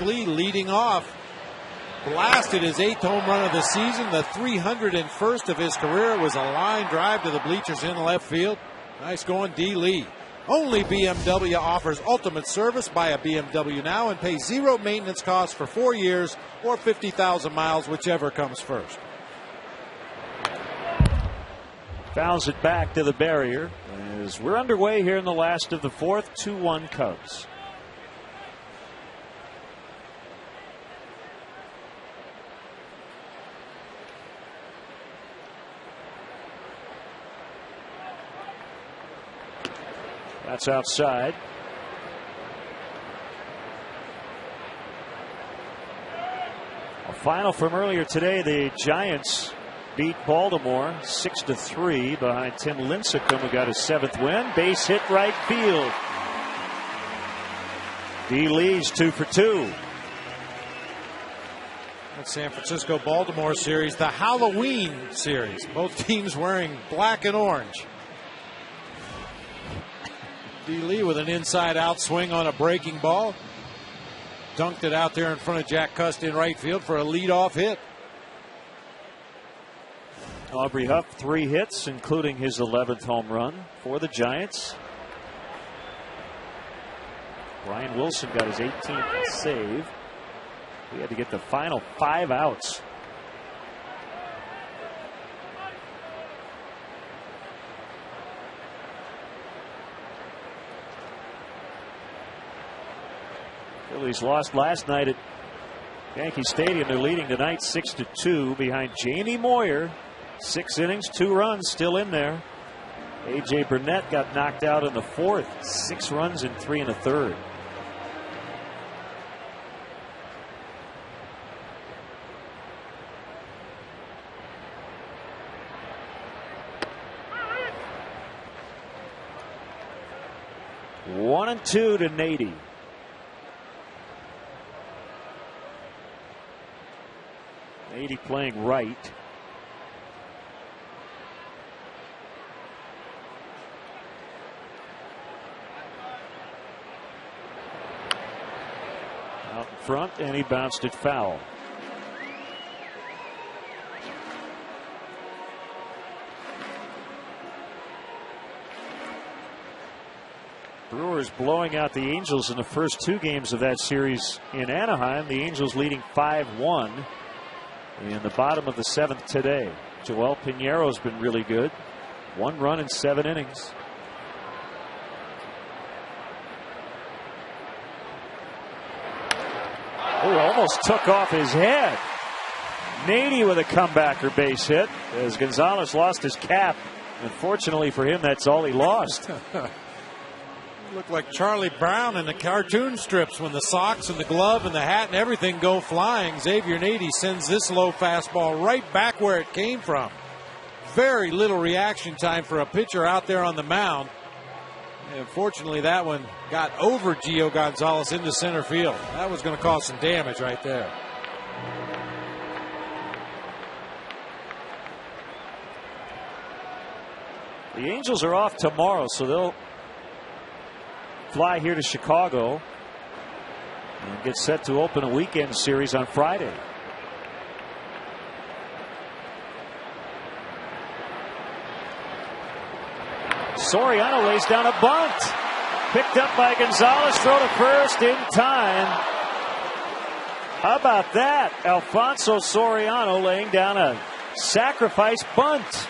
Lee leading off, blasted his 8th home run of the season, the 301st of his career. It was a line drive to the bleachers in left field. Nice going, D. Lee. Only BMW offers ultimate service. Buy a BMW now and pay zero maintenance costs for 4 years or 50,000 miles, whichever comes first. Fouls it back to the barrier as we're underway here in the last of the fourth. 2-1 Cubs. That's outside. A final from earlier today. The Giants beat Baltimore 6-3 behind Tim Lincecum, who got his 7th win. Base hit right field. D. Lee's 2 for 2. That San Francisco-Baltimore series, the Halloween series. Both teams wearing black and orange. D. Lee with an inside-out swing on a breaking ball. Dunked it out there in front of Jack Cust in right field for a leadoff hit. Aubrey Huff, 3 hits, including his 11th home run for the Giants. Brian Wilson got his 18th save. He had to get the final 5 outs. Phillies lost last night at Yankee Stadium. They're leading tonight 6-2 behind Jamie Moyer. 6 innings, 2 runs still in there. A.J. Burnett got knocked out in the 4th. 6 runs in 3 1/3. One and 2 to Nady. Nady playing right. Out in front, and he bounced it foul. Brewers blowing out the Angels in the first 2 games of that series in Anaheim. The Angels leading 5-1 in the bottom of the 7th today. Joel Piñeiro's been really good. 1 run in 7 innings. Oh, almost took off his head. Nady with a comebacker base hit as Gonzalez lost his cap. Unfortunately for him, that's all he lost. Looked like Charlie Brown in the cartoon strips when the socks and the glove and the hat and everything go flying. Xavier Nady sends this low fastball right back where it came from. Very little reaction time for a pitcher out there on the mound. Unfortunately, that one got over Gio Gonzalez into center field. That was going to cause some damage right there. The Angels are off tomorrow, so they'll fly here to Chicago and get set to open a weekend series on Friday. Soriano lays down a bunt. Picked up by Gonzalez. Throw to first in time. How about that? Alfonso Soriano laying down a sacrifice bunt.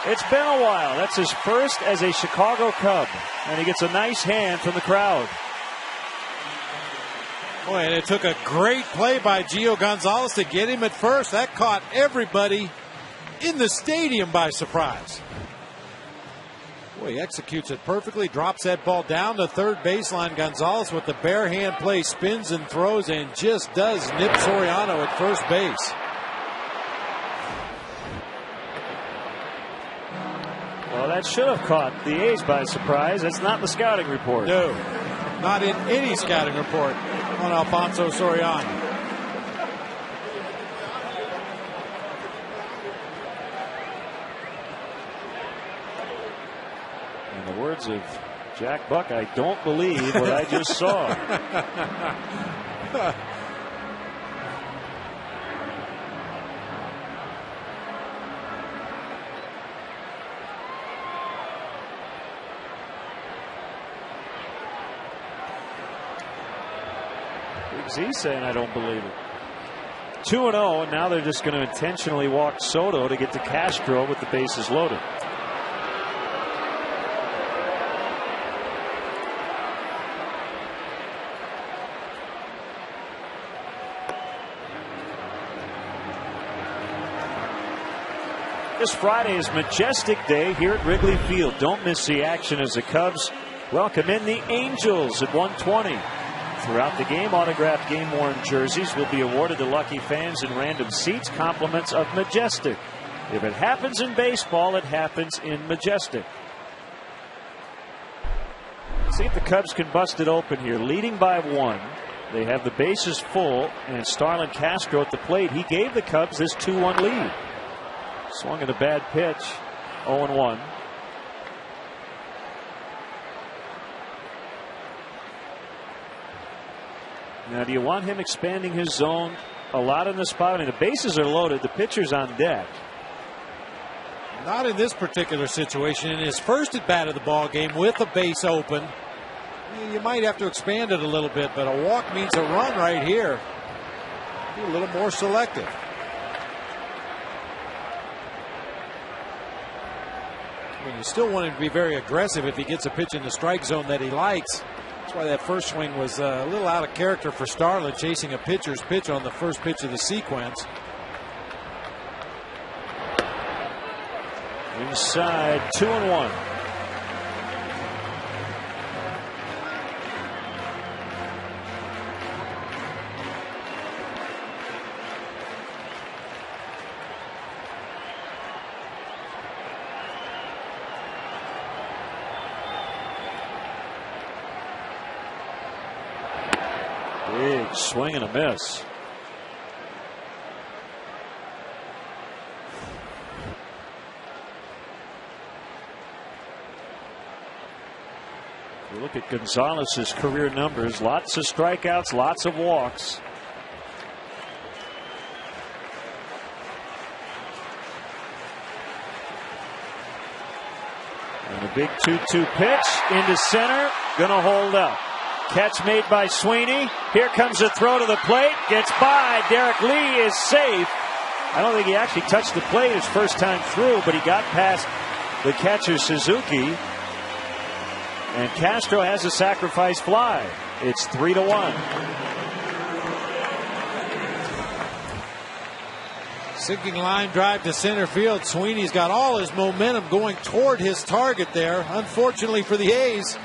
It's been a while. That's his first as a Chicago Cub. And he gets a nice hand from the crowd. Boy, and it took a great play by Gio Gonzalez to get him at first. That caught everybody in the stadium by surprise. Boy, he executes it perfectly, drops that ball down to third baseline. Gonzalez with the bare hand play spins and throws and just does nip Soriano at first base. Well, that should have caught the A's by surprise. That's not the scouting report. No, not in any scouting report on Alfonso Soriano. In the words of Jack Buck, I don't believe what I just saw. He's saying I don't believe it. 2-0, and now they're just going to intentionally walk Soto to get to Castro with the bases loaded. This Friday is Majestic Day here at Wrigley Field. Don't miss the action as the Cubs welcome in the Angels at 1:20. Throughout the game, autographed game-worn jerseys will be awarded to lucky fans in random seats, compliments of Majestic. If it happens in baseball, it happens in Majestic. See if the Cubs can bust it open here. Leading by 1. They have the bases full, and Starlin Castro at the plate. He gave the Cubs this 2-1 lead. Swung at a bad pitch. 0-1. Now, do you want him expanding his zone a lot in the spot? I mean, the bases are loaded. The pitcher's on deck. Not in this particular situation. In his first at bat of the ball game with the base open, you might have to expand it a little bit, but a walk means a run right here. Be a little more selective. I mean, you still want him to be very aggressive if he gets a pitch in the strike zone that he likes. That's why that first swing was a little out of character for Starlin, chasing a pitcher's pitch on the first pitch of the sequence. Inside, 2-1. Big swing and a miss. You look at Gonzalez's career numbers, lots of strikeouts, lots of walks. And a big 2-2 pitch into center. Gonna hold up. Catch made by Sweeney. Here comes a throw to the plate. Gets by. Derek Lee is safe. I don't think he actually touched the plate his first time through, but he got past the catcher Suzuki. And Castro has a sacrifice fly. It's 3-1. Sinking line drive to center field. Sweeney's got all his momentum going toward his target there. Unfortunately for the A's,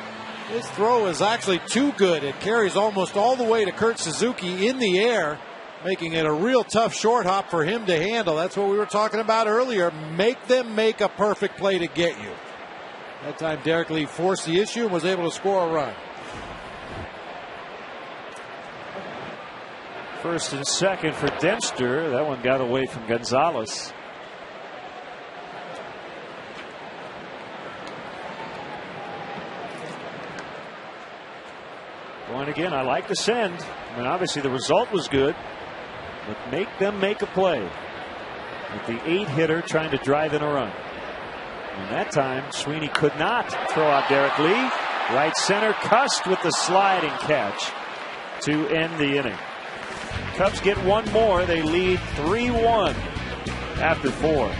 his throw is actually too good. It carries almost all the way to Kurt Suzuki in the air, making it a real tough short hop for him to handle. That's what we were talking about earlier. Make them make a perfect play to get you. That time Derek Lee forced the issue and was able to score a run. First and second for Dempster. That one got away from Gonzalez. Going again, I like the send. I mean, obviously the result was good, but make them make a play. With the 8-hitter trying to drive in a run. And that time, Sweeney could not throw out Derek Lee. Right center, Cust with the sliding catch to end the inning. Cubs get one more. They lead 3-1 after 4.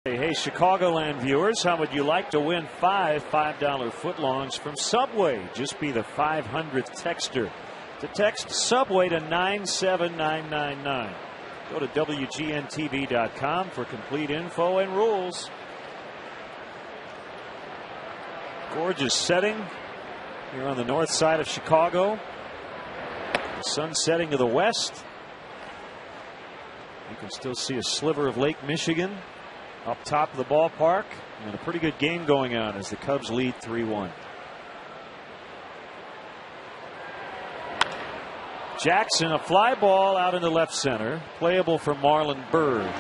Hey, Chicagoland viewers, how would you like to win $5 footlongs from Subway? Just be the 500th texter to text Subway to 97999. Go to WGNTV.com for complete info and rules. Gorgeous setting here on the north side of Chicago. The sun setting to the west. You can still see a sliver of Lake Michigan up top of the ballpark, and a pretty good game going on as the Cubs lead 3-1. Jackson, a fly ball out into left center, playable for Marlon Byrd.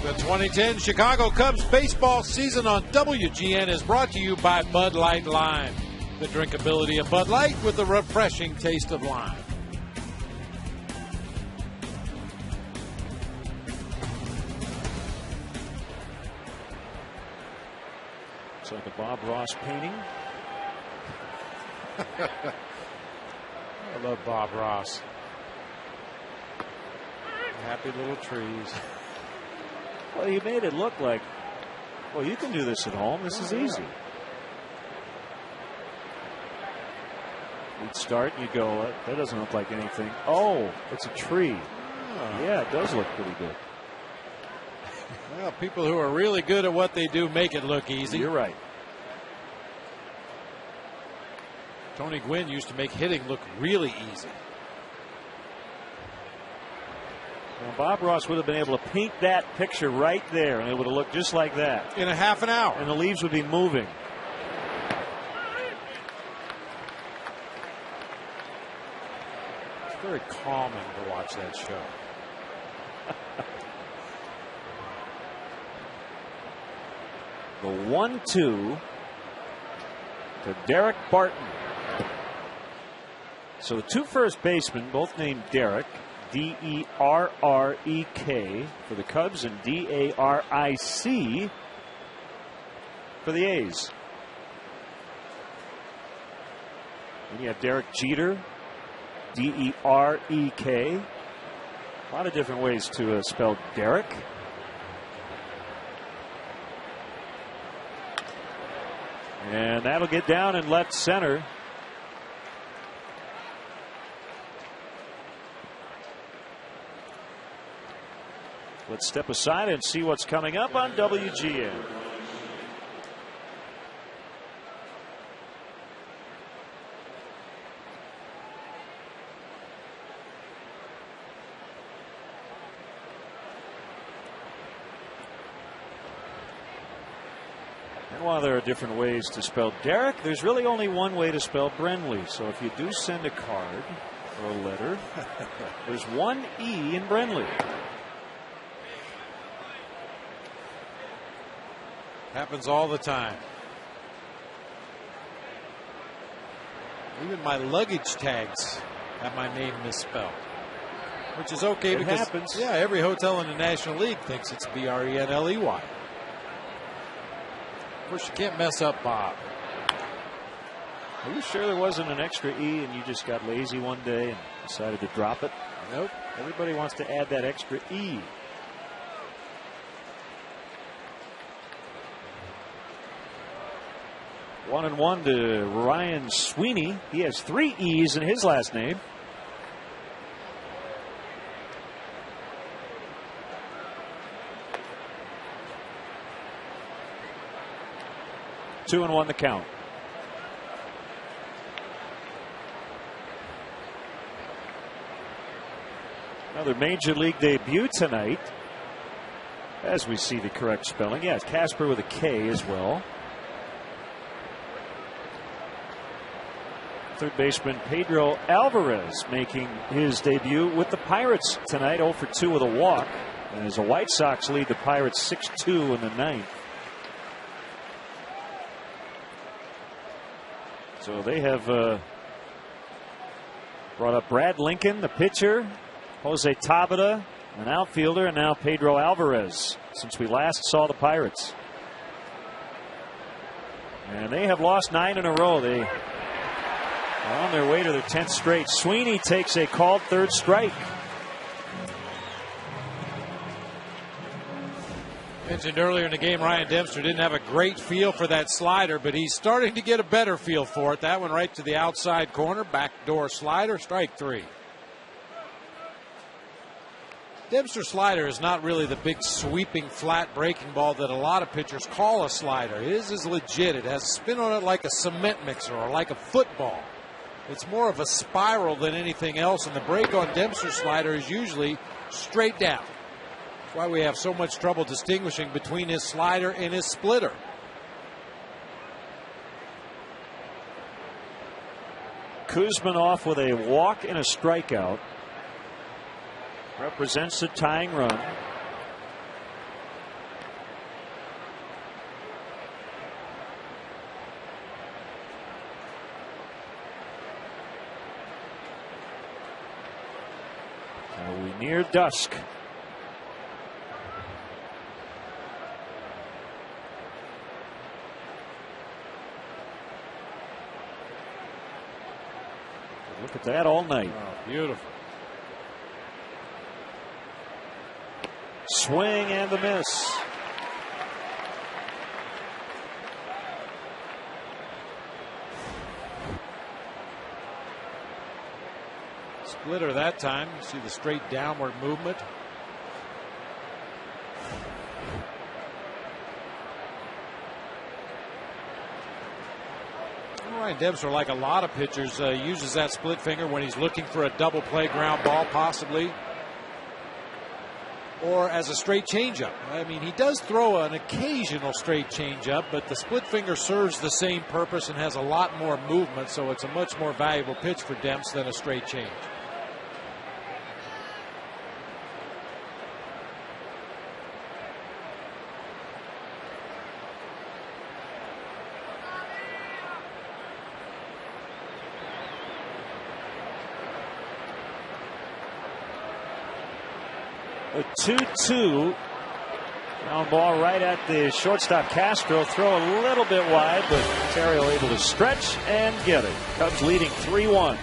The 2010 Chicago Cubs baseball season on WGN is brought to you by Bud Light Lime. The drinkability of Bud Light with the refreshing taste of lime. It's like a Bob Ross painting. I love Bob Ross. Happy little trees. Well, you made it look like, well, you can do this at home. This is easy. You'd start and you go, that doesn't look like anything. Oh, it's a tree. Oh. Yeah, it does look pretty good. Well, people who are really good at what they do make it look easy. You're right. Tony Gwynn used to make hitting look really easy. Well, Bob Ross would have been able to paint that picture right there, and it would have looked just like that. In a half an hour. And the leaves would be moving. It's very calming to watch that show. The 1-2 to Derek Barton. So the two first basemen, both named Derek, D-E-R-R-E-K for the Cubs and D-A-R-I-C for the A's. And you have Derek Jeter, D-E-R-E-K. A lot of different ways to spell Derek. And that'll get down in left center. Let's step aside and see what's coming up on WGN. And while there are different ways to spell Derek, there's really only one way to spell Brenly. So if you do send a card or a letter, there's one E in Brenly. Happens all the time. Even my luggage tags have my name misspelled, which is okay because happens. Yeah, every hotel in the National League thinks it's B-R-E-N-L-E-Y. Of course, you can't mess up Bob. Are you sure there wasn't an extra E and you just got lazy one day and decided to drop it? Nope. Everybody wants to add that extra E. One and one to Ryan Sweeney. He has 3 E's in his last name. Two and one the count. Another major league debut tonight. As we see the correct spelling. Yeah, Casper with a K as well. Third baseman Pedro Alvarez making his debut with the Pirates tonight. 0 for 2 with a walk. And as the White Sox lead the Pirates 6-2 in the ninth. So they have brought up Brad Lincoln, the pitcher, Jose Tabata, an outfielder, and now Pedro Alvarez since we last saw the Pirates. And they have lost 9 in a row. They are on their way to their 10th straight. Sweeney takes a called third strike. Mentioned earlier in the game, Ryan Dempster didn't have a great feel for that slider, but he's starting to get a better feel for it. That one right to the outside corner, backdoor slider, strike 3. Dempster's slider is not really the big sweeping flat breaking ball that a lot of pitchers call a slider. His is legit. It has spin on it like a cement mixer or like a football. It's more of a spiral than anything else, and the break on Dempster's slider is usually straight down. That's why we have so much trouble distinguishing between his slider and his splitter. Kuzminoff with a walk and a strikeout. Represents the tying run. Are we near dusk? Look at that all night. Oh, beautiful. Swing and the miss. Splitter that time. You see the straight downward movement. Ryan Debster, like a lot of pitchers, uses that split finger when he's looking for a double play ground ball, possibly, or as a straight changeup. I mean, he does throw an occasional straight changeup, but the split finger serves the same purpose and has a lot more movement, so it's a much more valuable pitch for Demps than a straight change. A 2-2. Ground ball right at the shortstop Castro. Throw a little bit wide, but Terrio able to stretch and get it. Cubs leading 3-1.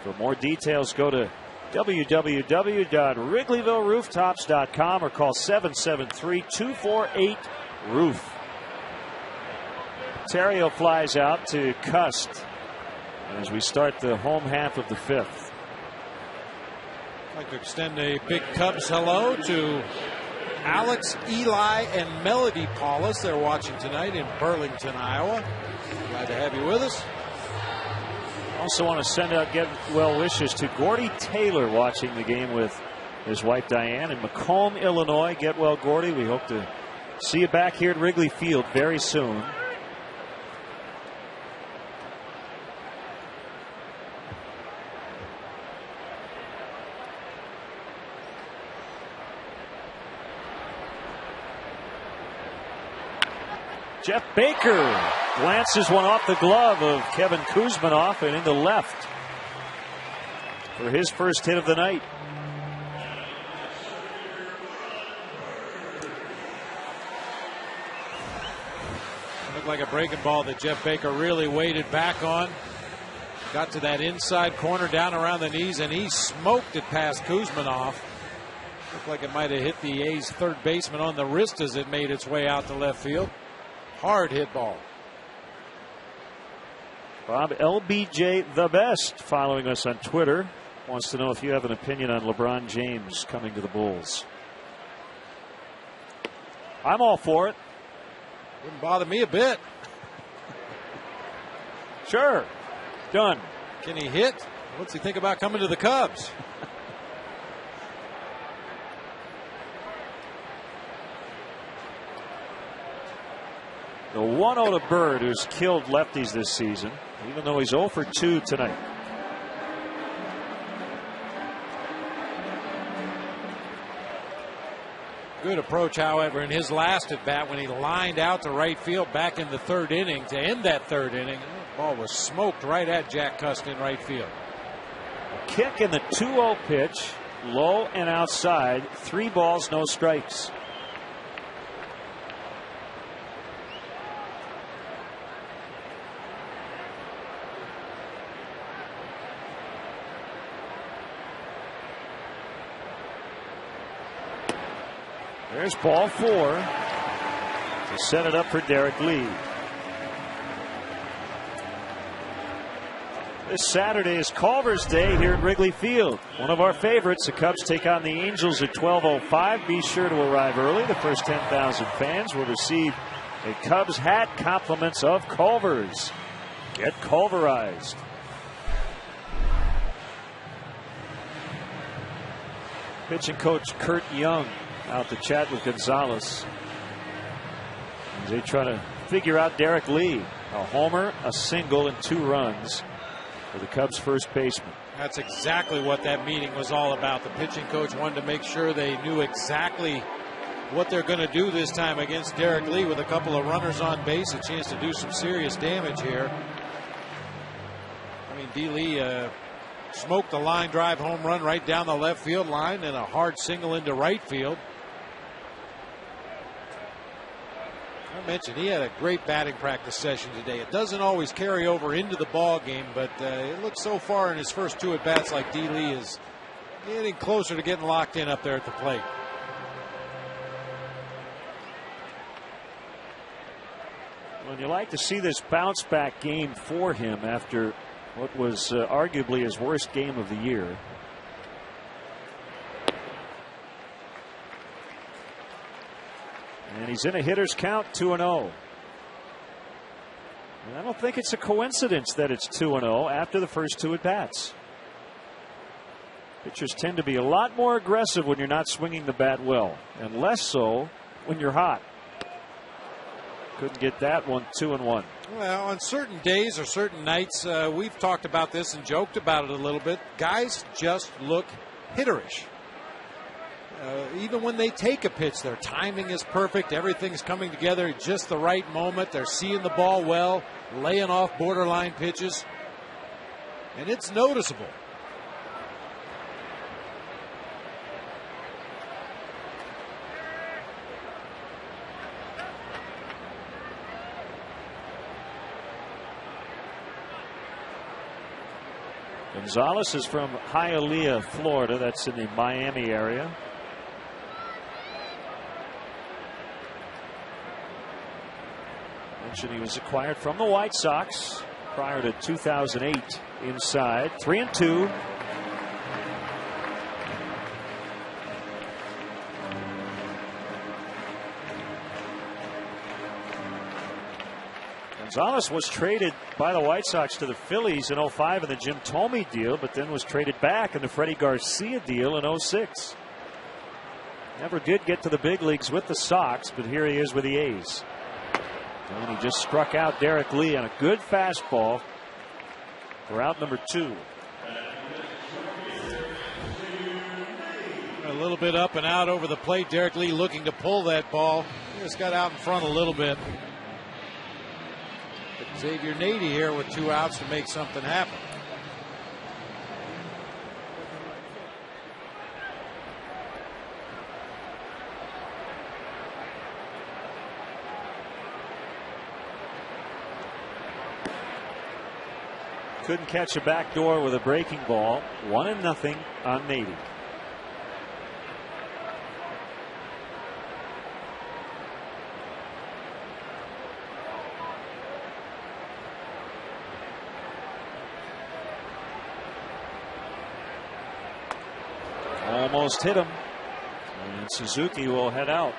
For more details, go to www.wrigleyvillerooftops.com or call 773-248-ROOF. Terrio flies out to Cust as we start the home half of the fifth. I'd like to extend a big Cubs hello to Alex, Eli, and Melody Paulus. They're watching tonight in Burlington, Iowa. Glad to have you with us. Also want to send out get well wishes to Gordy Taylor watching the game with his wife Diane in Macomb, Illinois. Get well, Gordy. We hope to see you back here at Wrigley Field very soon. Jeff Baker glances one off the glove of Kevin Kuzminoff and into left for his first hit of the night. Looked like a breaking ball that Jeff Baker really waited back on. Got to that inside corner down around the knees, and he smoked it past Kuzminoff. Looked like it might have hit the A's third baseman on the wrist as it made its way out to left field. Hard hit ball. Bob LBJ the best following us on Twitter wants to know if you have an opinion on LeBron James coming to the Bulls. I'm all for it. Wouldn't bother me a bit. Sure. Done. Can he hit? What's he think about coming to the Cubs? The 1-0 to Bird, who's killed lefties this season. even though he's 0 for 2 tonight. Good approach, however, in his last at bat when he lined out to right field back in the third inning to end that third inning. The ball was smoked right at Jack Cust in right field. Kick in the 2-0 pitch, low and outside, 3 balls, no strikes. There's ball 4 to set it up for Derek Lee. This Saturday is Culver's Day here at Wrigley Field. One of our favorites. The Cubs take on the Angels at 12:05. Be sure to arrive early. The first 10,000 fans will receive a Cubs hat, compliments of Culver's. Get Culverized. Pitching coach Kurt Young out to chat with Gonzalez as they try to figure out Derek Lee. A homer, a single, and 2 runs for the Cubs first baseman. That's exactly what that meeting was all about. The pitching coach wanted to make sure they knew exactly what they're going to do this time against Derek Lee with a couple of runners on base, a chance to do some serious damage here. I mean, D. Lee smoked a line drive home run right down the left field line and a hard single into right field. I mentioned he had a great batting practice session today. It doesn't always carry over into the ball game, but it looks so far in his first 2 at bats like D. Lee is getting closer to getting locked in up there at the plate. Well, you like to see this bounce back game for him after what was arguably his worst game of the year. And he's in a hitter's count, 2-0. And I don't think it's a coincidence that it's 2-0 after the first 2 at bats. Pitchers tend to be a lot more aggressive when you're not swinging the bat well, and less so when you're hot. Couldn't get that one. 2-1. Well, on certain days or certain nights, we've talked about this and joked about it a little bit. Guys just look hitterish. Even when they take a pitch, their timing is perfect. Everything's coming together at just the right moment. They're seeing the ball well, laying off borderline pitches, and it's noticeable. Gonzalez is from Hialeah, Florida. That's in the Miami area. Mentioned he was acquired from the White Sox prior to 2008 inside. 3-2. Gonzalez was traded by the White Sox to the Phillies in 05 in the Jim Thome deal, but then was traded back in the Freddie Garcia deal in 06. Never did get to the big leagues with the Sox, but here he is with the A's. And he just struck out Derek Lee on a good fastball for out number 2. A little bit up and out over the plate. Derek Lee looking to pull that ball. He just got out in front a little bit. But Xavier Nady here with 2 outs to make something happen. Couldn't catch a backdoor with a breaking ball. 1-0 on Nady. Almost hit him. And Suzuki will head out.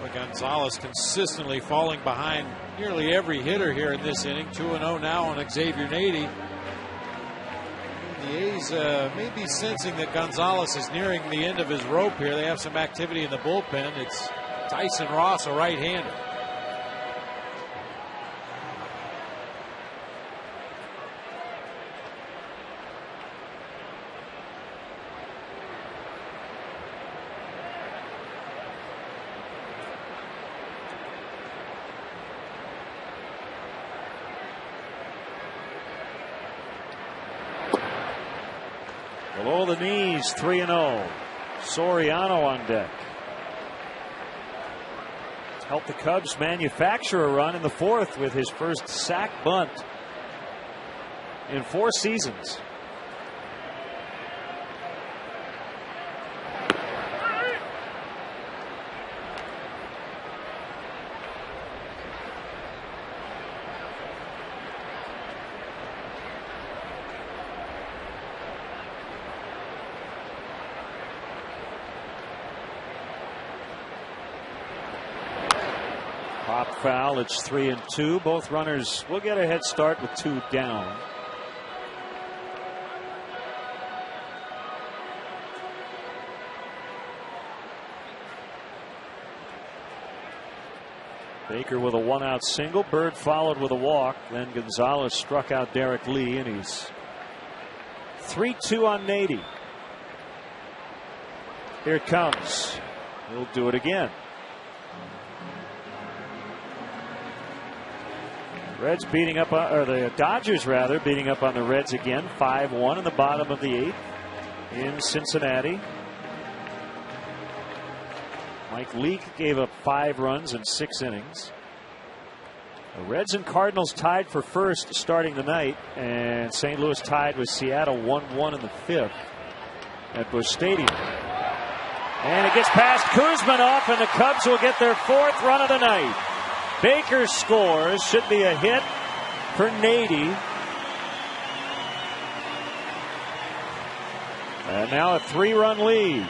But Gonzalez consistently falling behind nearly every hitter here in this inning. 2-0 now on Xavier Nady. The A's may be sensing that Gonzalez is nearing the end of his rope here. They have some activity in the bullpen. It's Tyson Ross, a right-hander. Below the knees, 3-0. Soriano on deck. Helped the Cubs manufacture a run in the fourth with his first sack bunt in 4 seasons. Pop foul. It's 3-2. Both runners will get a head start with 2 down. Baker with a 1-out single. Bird followed with a walk. Then Gonzalez struck out Derek Lee, and he's 3-2 on Nady. Here it comes. He'll do it again. Reds beating up on, or the Dodgers rather, beating up on the Reds again. 5-1 in the bottom of the 8th in Cincinnati. Mike Leake gave up 5 runs in 6 innings. The Reds and Cardinals tied for first starting the night, and St. Louis tied with Seattle 1-1 in the 5th at Busch Stadium. And it gets past Kuzminoff, and the Cubs will get their 4th run of the night. Baker scores. Should be a hit for Nady. And now a 3-run lead.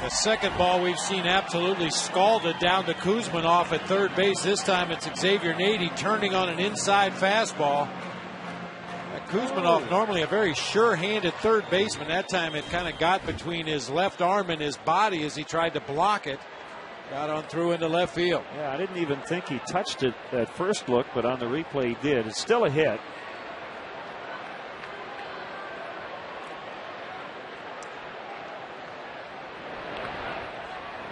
The second ball we've seen absolutely scalded down to Kuzminoff at third base. This time it's Xavier Nady turning on an inside fastball. Kuzminoff, normally a very sure-handed third baseman. That time it kind of got between his left arm and his body as he tried to block it. Got on through into left field. Yeah, I didn't even think he touched it at first look, but on the replay he did. It's still a hit.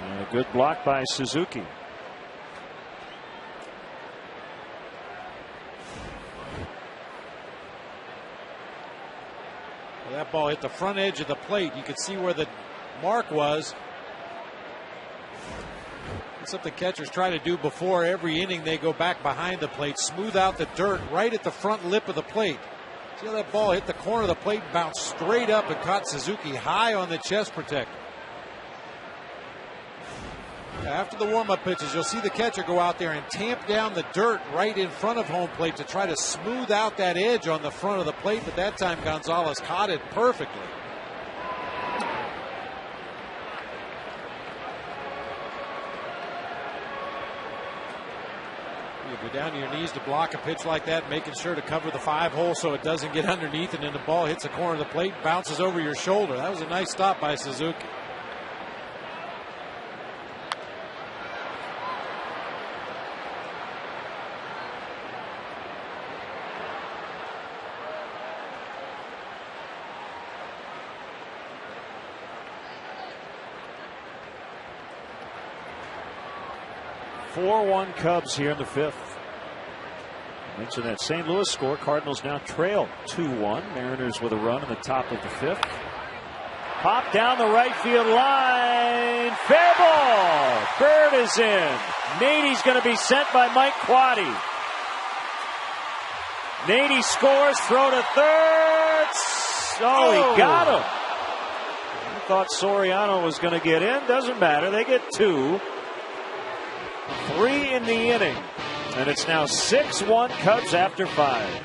And a good block by Suzuki. That ball hit the front edge of the plate. You could see where the mark was. That's something catchers try to do before every inning. They go back behind the plate, smooth out the dirt right at the front lip of the plate. See how that ball hit the corner of the plate, bounced straight up and caught Suzuki high on the chest protector. After the warm-up pitches, you'll see the catcher go out there and tamp down the dirt right in front of home plate to try to smooth out that edge on the front of the plate, but that time Gonzalez caught it perfectly. You go down to your knees to block a pitch like that, making sure to cover the 5-hole so it doesn't get underneath, and then the ball hits the corner of the plate, bounces over your shoulder. That was a nice stop by Suzuki. (4-1) Cubs here in the 5th. I mentioned that St. Louis score. Cardinals now trail 2-1. Mariners with a run in the top of the 5th. Pop down the right field line. Fair ball. Bird is in. Nady's going to be sent by Mike Quaddy. Nady scores. Throw to third. Oh, he got him. I thought Soriano was going to get in. Doesn't matter. They get 2. 3 in the inning, and it's now 6-1 Cubs after 5.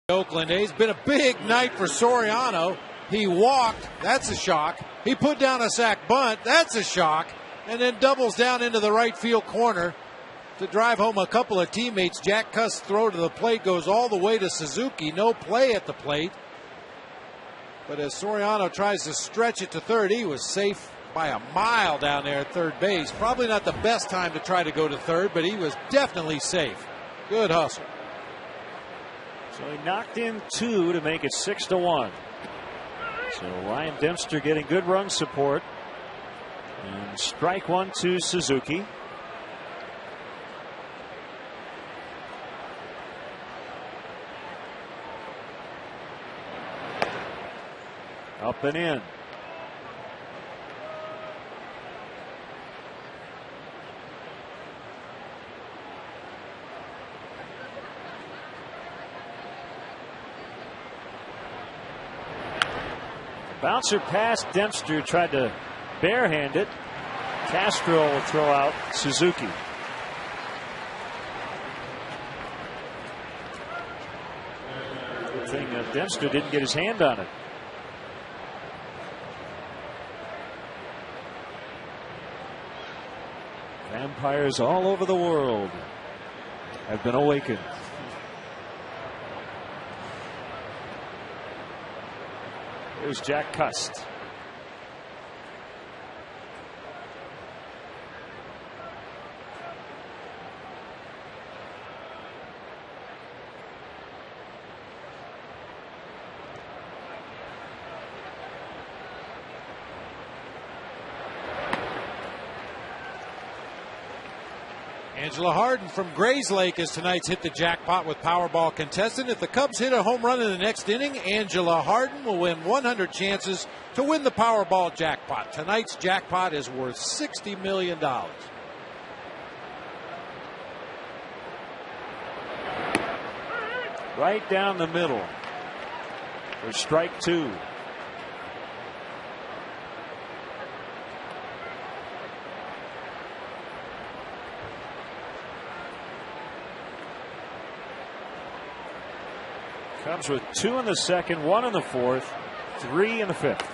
Oakland A's. Been a big night for Soriano. He walked. That's a shock. He put down a sac bunt. That's a shock. And then doubles down into the right field corner to drive home a couple of teammates. Jack Cust's throw to the plate goes all the way to Suzuki. No play at the plate. But as Soriano tries to stretch it to third, he was safe by a mile down there at third base. Probably not the best time to try to go to third, but he was definitely safe. Good hustle. So he knocked in 2 to make it 6-1. So Ryan Dempster getting good run support. And strike 1 to Suzuki. Up and in. Bouncer past Dempster, tried to barehand it. Castro will throw out Suzuki. Good thing Dempster didn't get his hand on it. Vampires all over the world have been awakened. Here's Jack Cust. Angela Harden from Grayslake is tonight's Hit the Jackpot with Powerball contestant. If the Cubs hit a home run in the next inning, Angela Harden will win 100 chances to win the Powerball jackpot. Tonight's jackpot is worth $60 million. Right down the middle for strike 2. Cubs with 2 in the second, 1 in the fourth, 3 in the fifth.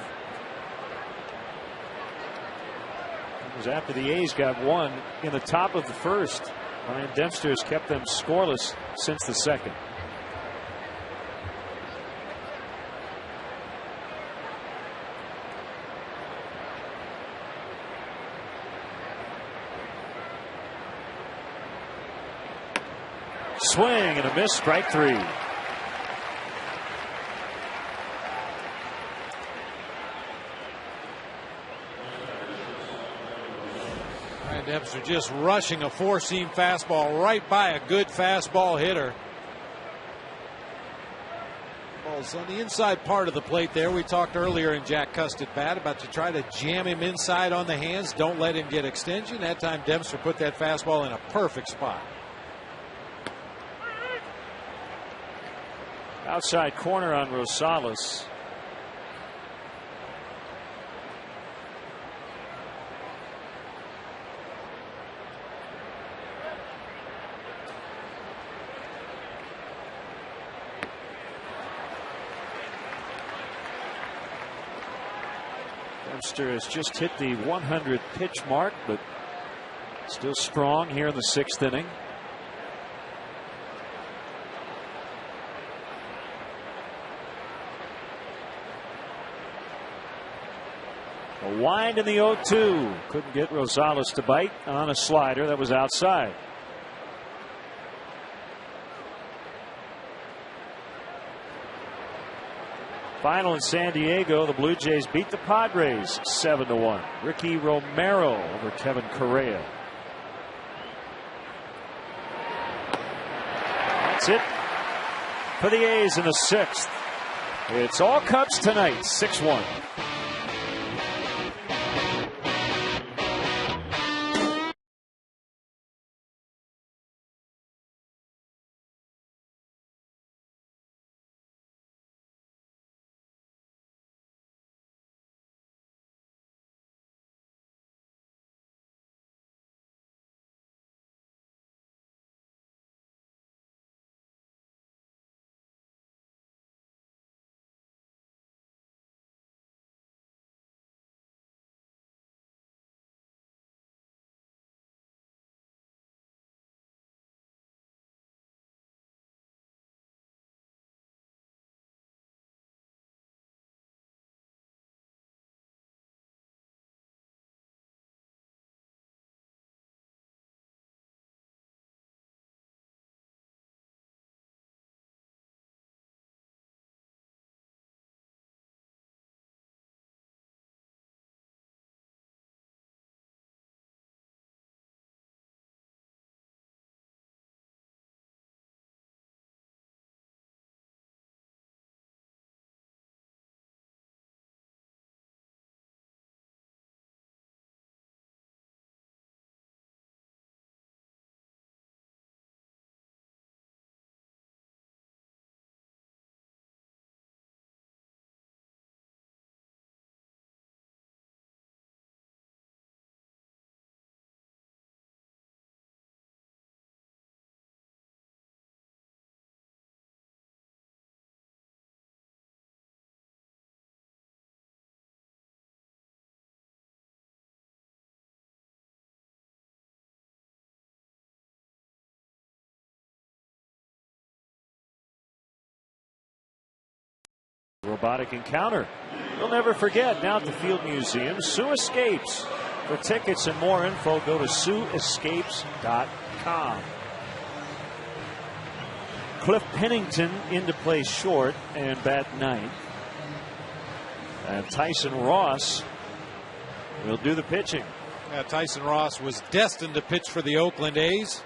It was after the A's got 1 in the top of the first. Ryan Dempster has kept them scoreless since the second. Swing and a miss, strike 3. Dempster just rushing a four-seam fastball right by a good fastball hitter. Ball's on the inside part of the plate there. We talked earlier in Jack Cust at bat about to try to jam him inside on the hands. Don't let him get extension. That time Dempster put that fastball in a perfect spot. Outside corner on Rosales. Dempster has just hit the 100 pitch mark, but still strong here in the 6th inning. A wind in the 0-2. Couldn't get Rosales to bite on a slider that was outside. Final in San Diego, the Blue Jays beat the Padres 7-1. Ricky Romero over Kevin Correa. That's it for the A's in the 6th. It's all Cubs tonight, 6-1. robotic encounter. You'll never forget. Now at the Field Museum, Sue Escapes. For tickets and more info, go to SueEscapes.com. Cliff Pennington into play short and bat ninth. And Tyson Ross will do the pitching. Tyson Ross was destined to pitch for the Oakland A's.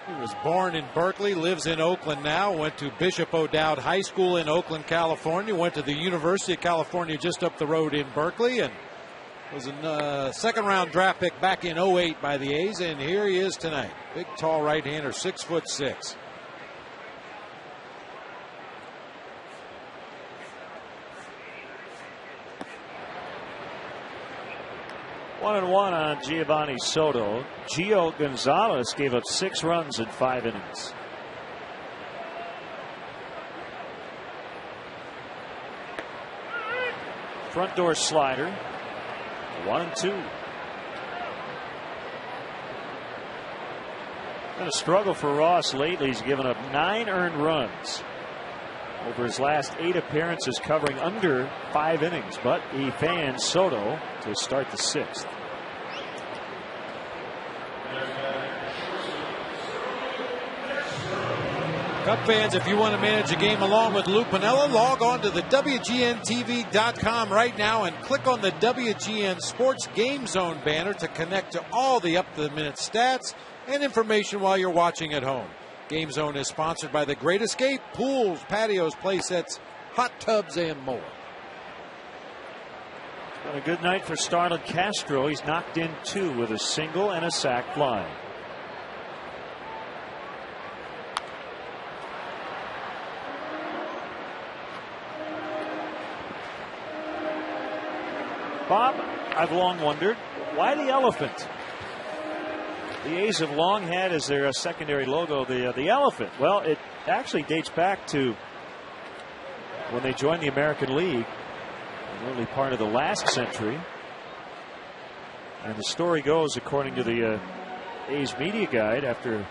He was born in Berkeley, lives in Oakland now, went to Bishop O'Dowd High School in Oakland, California, went to the University of California just up the road in Berkeley, and was a second-round draft pick back in '08 by the A's, and here he is tonight. Big, tall right-hander, 6'6". 1-1 on Giovanni Soto. Gio Gonzalez gave up 6 runs in 5 innings. Front door slider. 1-2. Been a struggle for Ross lately. He's given up 9 earned runs over his last 8 appearances, covering under 5 innings, but he fans Soto to start the 6th. Cub fans, if you want to manage a game along with Lou Piniella, log on to the WGNTV.com right now and click on the WGN Sports Game Zone banner to connect to all the up-to-the-minute stats and information while you're watching at home. Game Zone is sponsored by The Great Escape, pools, patios, play sets, hot tubs, and more. Been a good night for Starlin Castro. He's knocked in 2 with a single and a sac fly. Bob, I've long wondered, why the elephant? The A's have long had as their secondary logo the elephant. Well, it actually dates back to when they joined the American League in the early part of the last century. And the story goes, according to the A's media guide, after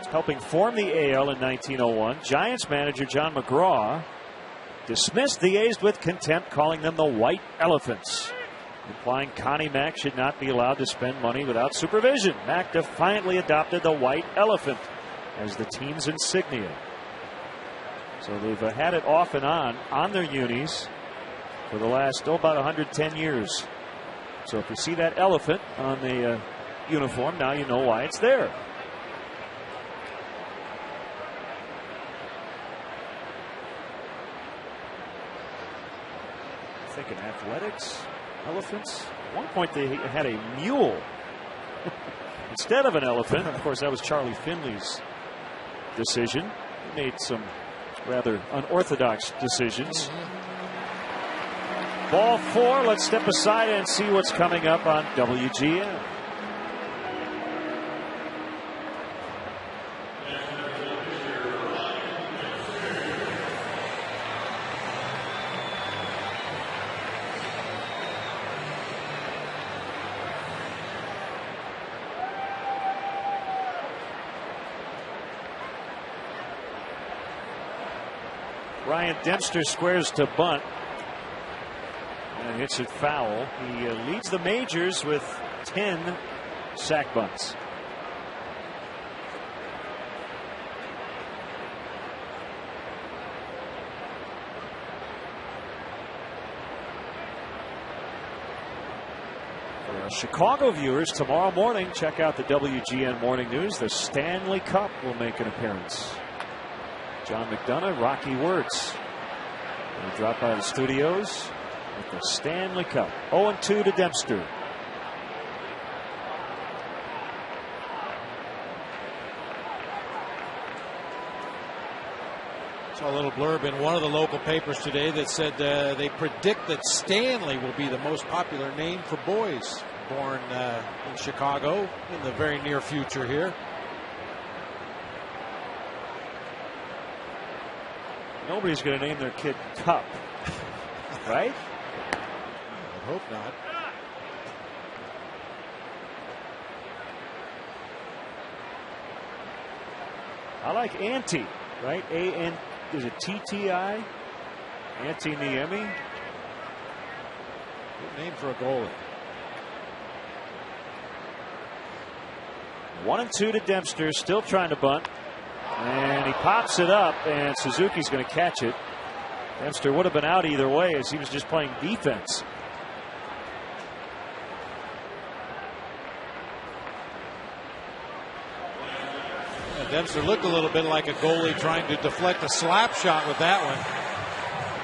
helping form the AL in 1901, Giants manager John McGraw dismissed the A's with contempt, calling them the White Elephants, implying Connie Mack should not be allowed to spend money without supervision. Mack defiantly adopted the White Elephant as the team's insignia. So they've had it off and on their unis for the last, about 110 years. So if you see that elephant on the uniform, now you know why it's there. Thinking athletics, elephants. At one point they had a mule instead of an elephant. Of course, that was Charlie Finley's decision. He made some rather unorthodox decisions. Ball 4. Let's step aside and see what's coming up on WGN. Ryan Dempster squares to bunt and hits it foul. He leads the majors with 10 sac bunts. For our Chicago viewers, tomorrow morning, check out the WGN Morning News. The Stanley Cup will make an appearance. John McDonough, Rocky Wirtz will drop by the studios with the Stanley Cup. 0-2 to Dempster. Saw a little blurb in one of the local papers today that said they predict that Stanley will be the most popular name for boys born in Chicago in the very near future here. Nobody's going to name their kid Cup, right? I hope not. I like Auntie, right? Is it TTI? AT Good name for a goalie. 1-2 to Dempster, still trying to bunt. And he pops it up, and Suzuki's going to catch it. Dempster would have been out either way as he was just playing defense. Dempster looked a little bit like a goalie trying to deflect a slap shot with that one.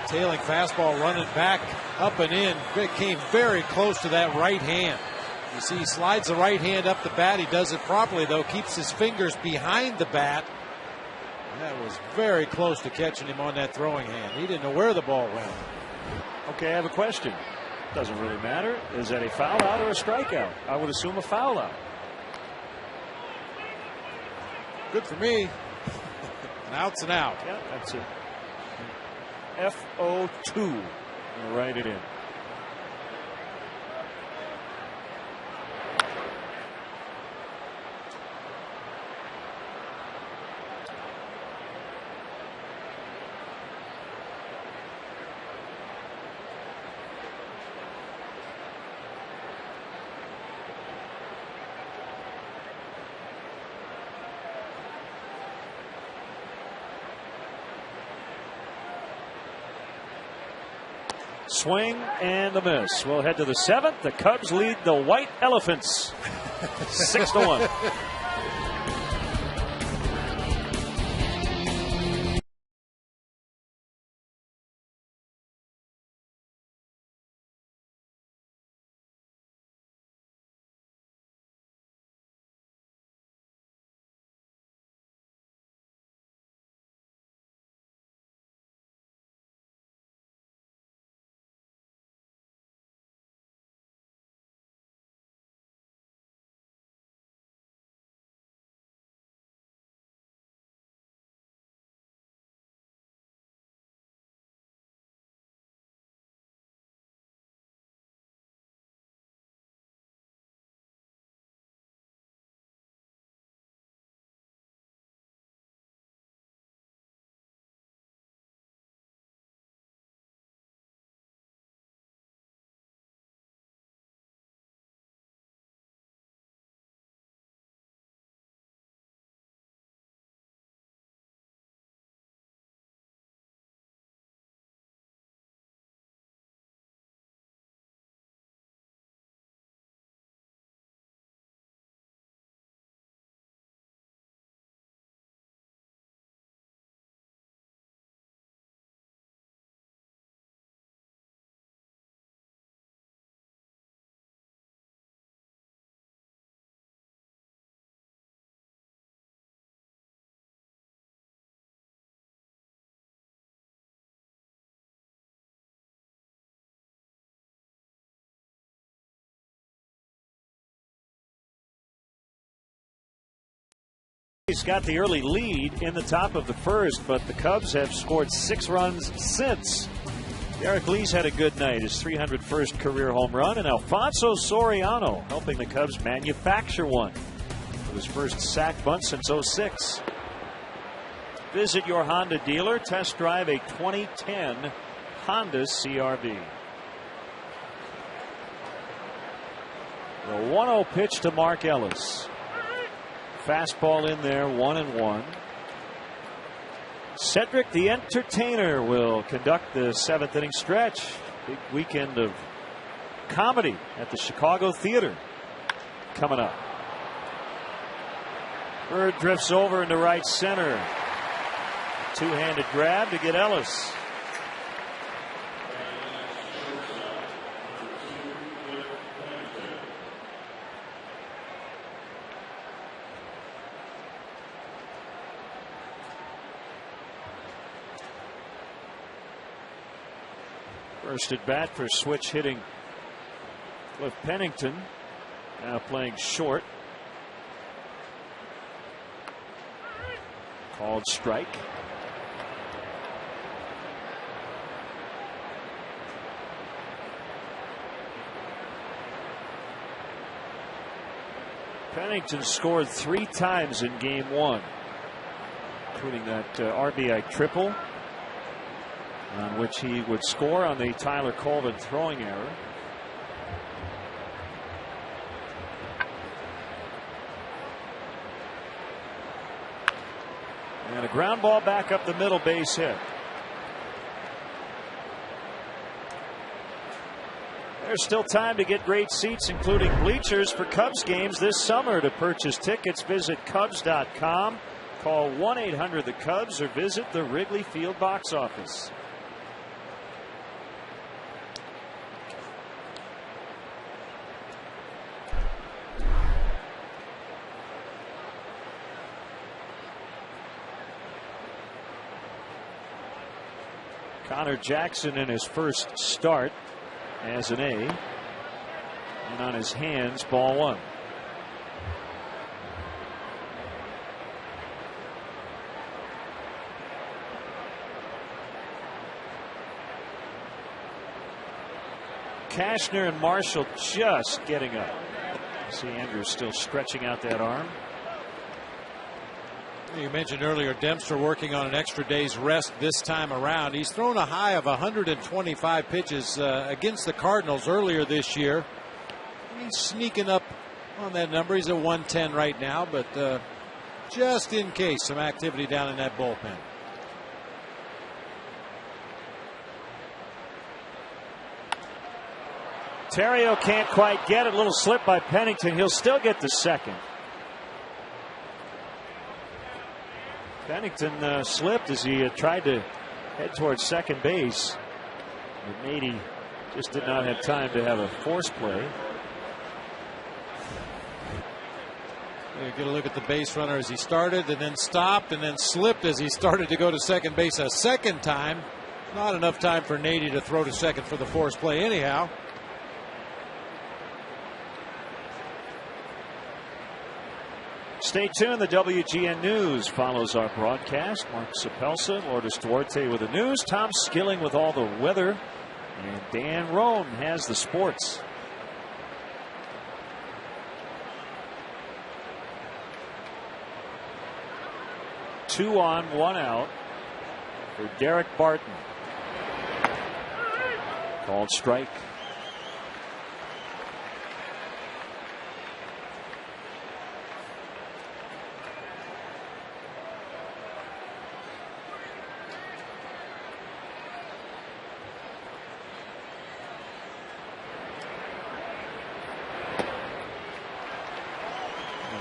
Tailing fastball running back up and in. It came very close to that right hand. You see he slides the right hand up the bat. He does it properly though. Keeps his fingers behind the bat. That was very close to catching him on that throwing hand. He didn't know where the ball went. Okay, I have a question. Doesn't really matter. Is that a foul out or a strikeout? I would assume a foul out. Good for me. An out's an out. Yeah, that's it. FO2. I'll write it in. Swing and a miss. We'll head to the 7th. The Cubs lead the White Elephants 6-1. He's got the early lead in the top of the first, but the Cubs have scored 6 runs since. Derek Lee's had a good night, his 301st career home run, and Alfonso Soriano helping the Cubs manufacture one with his first sac bunt since '06. Visit your Honda dealer, test drive a 2010 Honda CR-V. The 1-0 pitch to Mark Ellis. Fastball in there, 1-1. Cedric the Entertainer will conduct the 7th inning stretch. Big weekend of comedy at the Chicago Theater coming up. Bird drifts over into right center. Two-handed grab to get Ellis. First at bat for switch hitting Cliff Pennington, now playing short. Called strike. Pennington scored 3 times in game 1, including that RBI triple. on which he would score on the Tyler Colvin throwing error. And a ground ball back up the middle, base hit. There's still time to get great seats, including bleachers, for Cubs games this summer. To purchase tickets, visit Cubs.com, call 1-800-THE-CUBS, or visit the Wrigley Field box office. Connor Jackson in his first start as an A, and on his hands, ball one. Cashner and Marshall just getting up. See Andrews still stretching out that arm. You mentioned earlier Dempster working on an extra day's rest this time around. He's thrown a high of 125 pitches against the Cardinals earlier this year. He's sneaking up on that number. He's at 110 right now, but just in case, some activity down in that bullpen. Terrio can't quite get it. A little slip by Pennington. He'll still get the second. Pennington slipped as he tried to head towards second base. But Nady just did not have time to have a force play. Get a look at the base runner as he started and then stopped and then slipped as he started to go to second base a second time. Not enough time for Nady to throw to second for the force play anyhow. Stay tuned. The WGN News follows our broadcast. Mark Sapelsa, Lourdes Duarte with the news, Tom Skilling with all the weather, and Dan Roan has the sports. Two on, one out for Derek Barton. Called strike.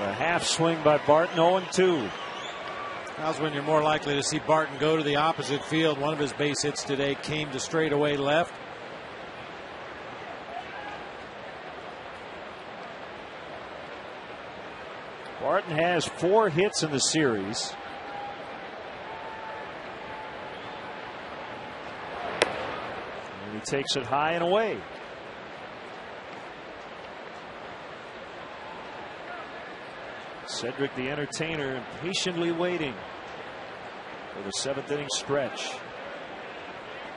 A half swing by Barton, 0-2. That's when you're more likely to see Barton go to the opposite field. One of his base hits today came to straightaway left. Barton has 4 hits in the series. And he takes it high and away. Cedric the Entertainer patiently waiting for the 7th inning stretch.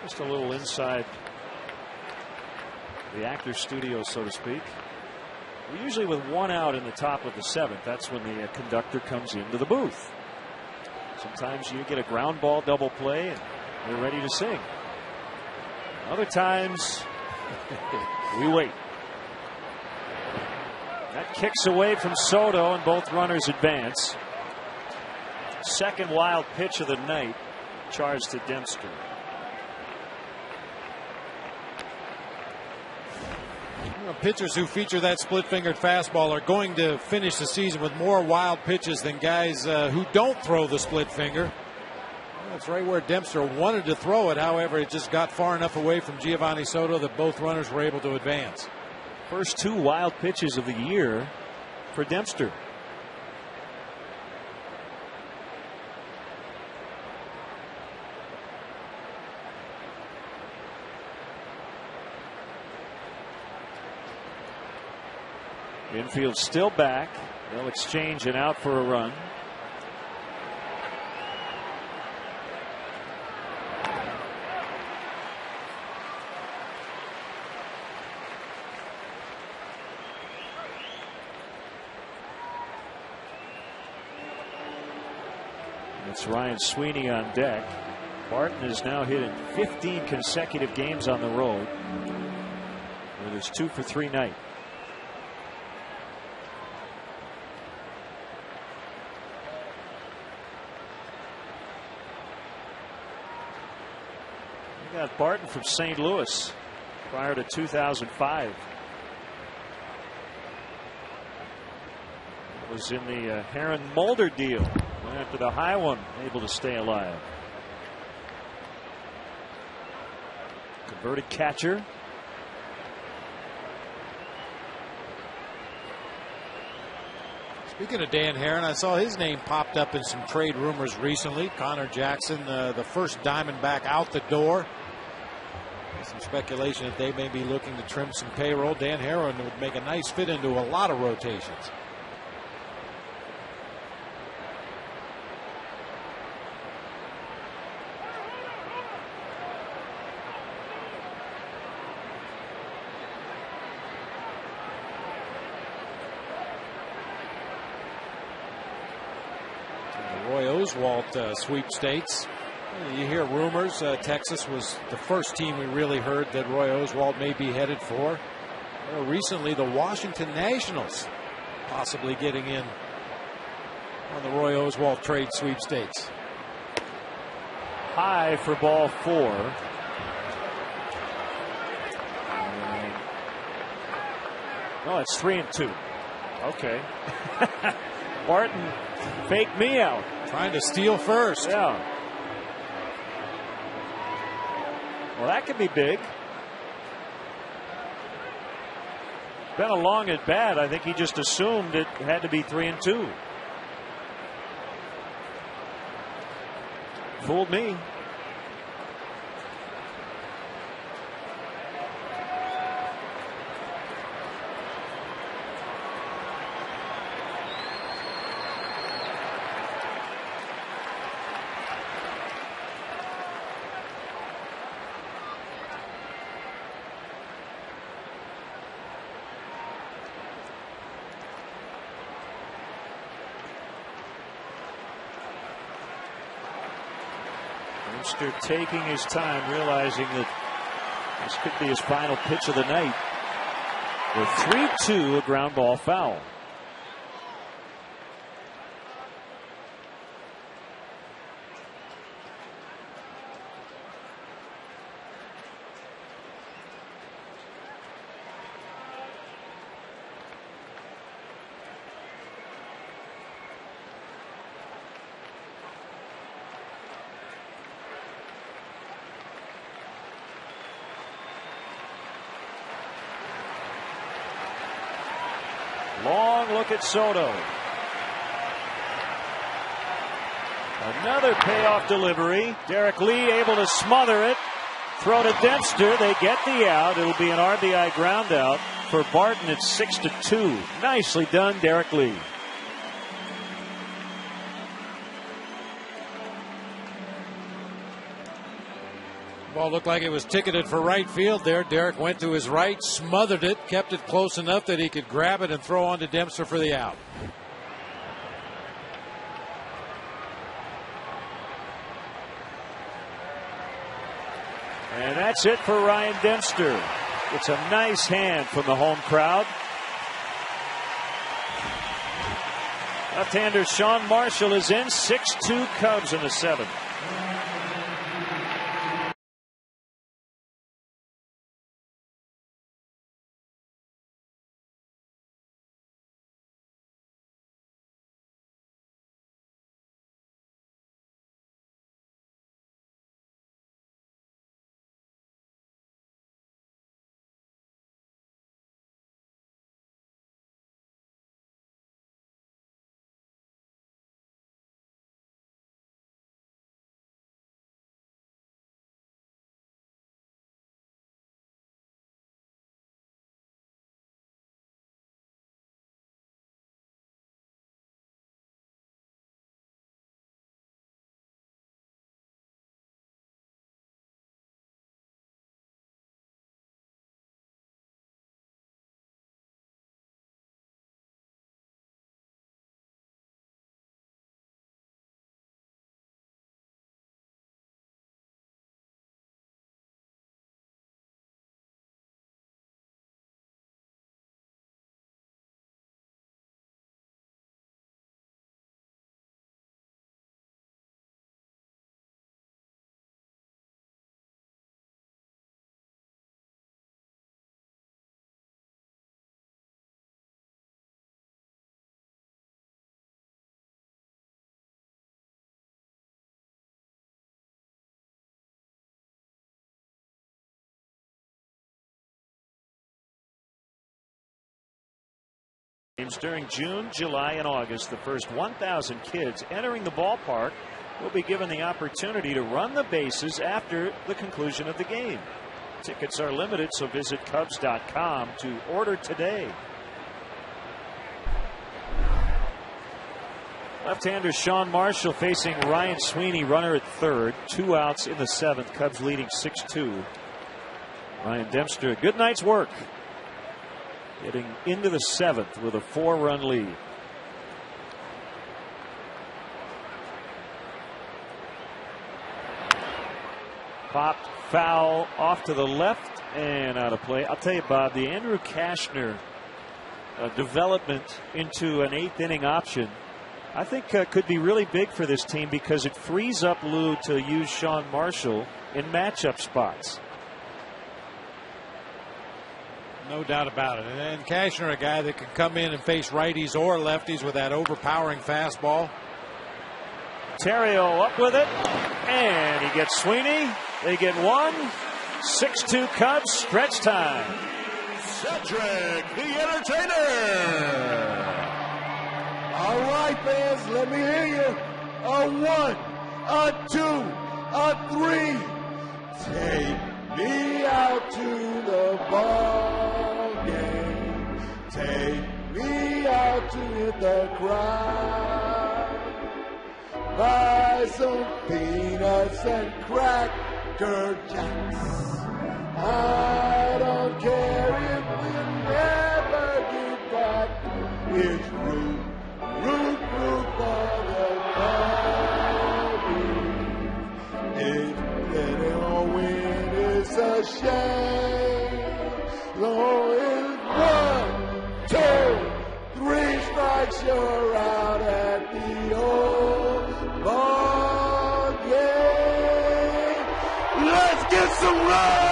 Just a little inside the actor's studio, so to speak. We're usually with 1 out in the top of the 7th. That's when the conductor comes into the booth. Sometimes you get a ground ball double play and you're ready to sing. Other times we wait. That kicks away from Soto, and both runners advance. Second wild pitch of the night charged to Dempster. Pitchers who feature that split-fingered fastball are going to finish the season with more wild pitches than guys who don't throw the split finger. That's right where Dempster wanted to throw it. However, it just got far enough away from Giovanni Soto that both runners were able to advance. First 2 wild pitches of the year for Dempster. Infield still back. They'll exchange an out for a run. It's Ryan Sweeney on deck. Barton has now hit in 15 consecutive games on the road with his 2-for-3 night. We got Barton from St. Louis prior to 2005. It was in the Heron Mulder deal. Went after the high one, able to stay alive. Converted catcher. Speaking of Dan Heron, I saw his name popped up in some trade rumors recently. Connor Jackson, the first Diamondback out the door. There's some speculation that they may be looking to trim some payroll. Dan Heron would make a nice fit into a lot of rotations. Roy Oswalt sweepstakes. You hear rumors. Texas was the first team we really heard that Roy Oswalt may be headed for. Recently, the Washington Nationals possibly getting in on the Roy Oswalt trade sweepstakes. High for ball 4. No, it's 3-2. Okay. Barton faked me out. Trying to steal first. Yeah. Well, that could be big. Been a long at bat. I think he just assumed it had to be 3-2. Fooled me. Dempster taking his time, realizing that this could be his final pitch of the night. With 3-2, a ground ball foul. Long look at Soto. Another payoff delivery. Derek Lee able to smother it. Throw to Dempster. They get the out. It'll be an RBI ground out. For Barton, it's 6-2. Nicely done, Derek Lee. Ball looked like it was ticketed for right field there. Derek went to his right, smothered it, kept it close enough that he could grab it and throw on to Dempster for the out. And that's it for Ryan Dempster. It's a nice hand from the home crowd. Left-hander Sean Marshall is in. 6-2 Cubs in the 7th. During June, July, and August, the first 1,000 kids entering the ballpark will be given the opportunity to run the bases after the conclusion of the game. Tickets are limited, so visit Cubs.com to order today. Left-hander Sean Marshall facing Ryan Sweeney, runner at third. 2 outs in the 7th. Cubs leading 6-2. Ryan Dempster, good night's work, getting into the 7th with a 4-run lead. Popped foul off to the left and out of play. I'll tell you, Bob, the Andrew Cashner development into an 8th inning option, I think could be really big for this team because it frees up Lou to use Sean Marshall in matchup spots. No doubt about it. And then Cashner, a guy that can come in and face righties or lefties with that overpowering fastball. Terrio up with it, and he gets Sweeney. They get one. 6-2 Cubs, stretch time. Cedric, the entertainer. All right, fans, let me hear you. A 1, a 2, a 3. Take me out to the ball game. Take me out to hit the crowd. Buy some peanuts and Cracker Jacks. I don't care if we never get back. It's root for the Cubbies. If they don't win, it's a shame. Long as 1, 2, 3 strikes, you're out at the old ball game. Let's get some runs.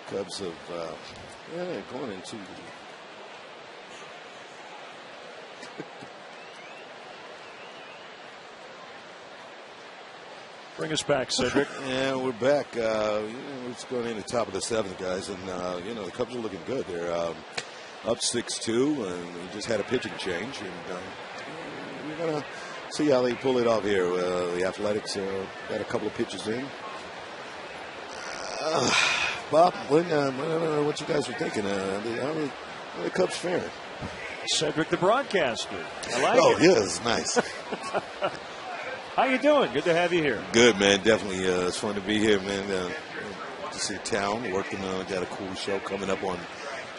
Cubs have going into Bring us back, Cedric. Yeah, we're back. It's going in the top of the 7th, guys, and the Cubs are looking good. They're up 6-2, and we just had a pitching change, and we're gonna see how they pull it off here. The Athletics got a couple of pitches in. Bob, what you guys are thinking? How are the Cubs faring? Cedric, the broadcaster. I like it. Oh, yeah, it's nice. How you doing? Good to have you here. Good, man. Definitely. It's fun to be here, man. To see town. Working on, got a cool show coming up on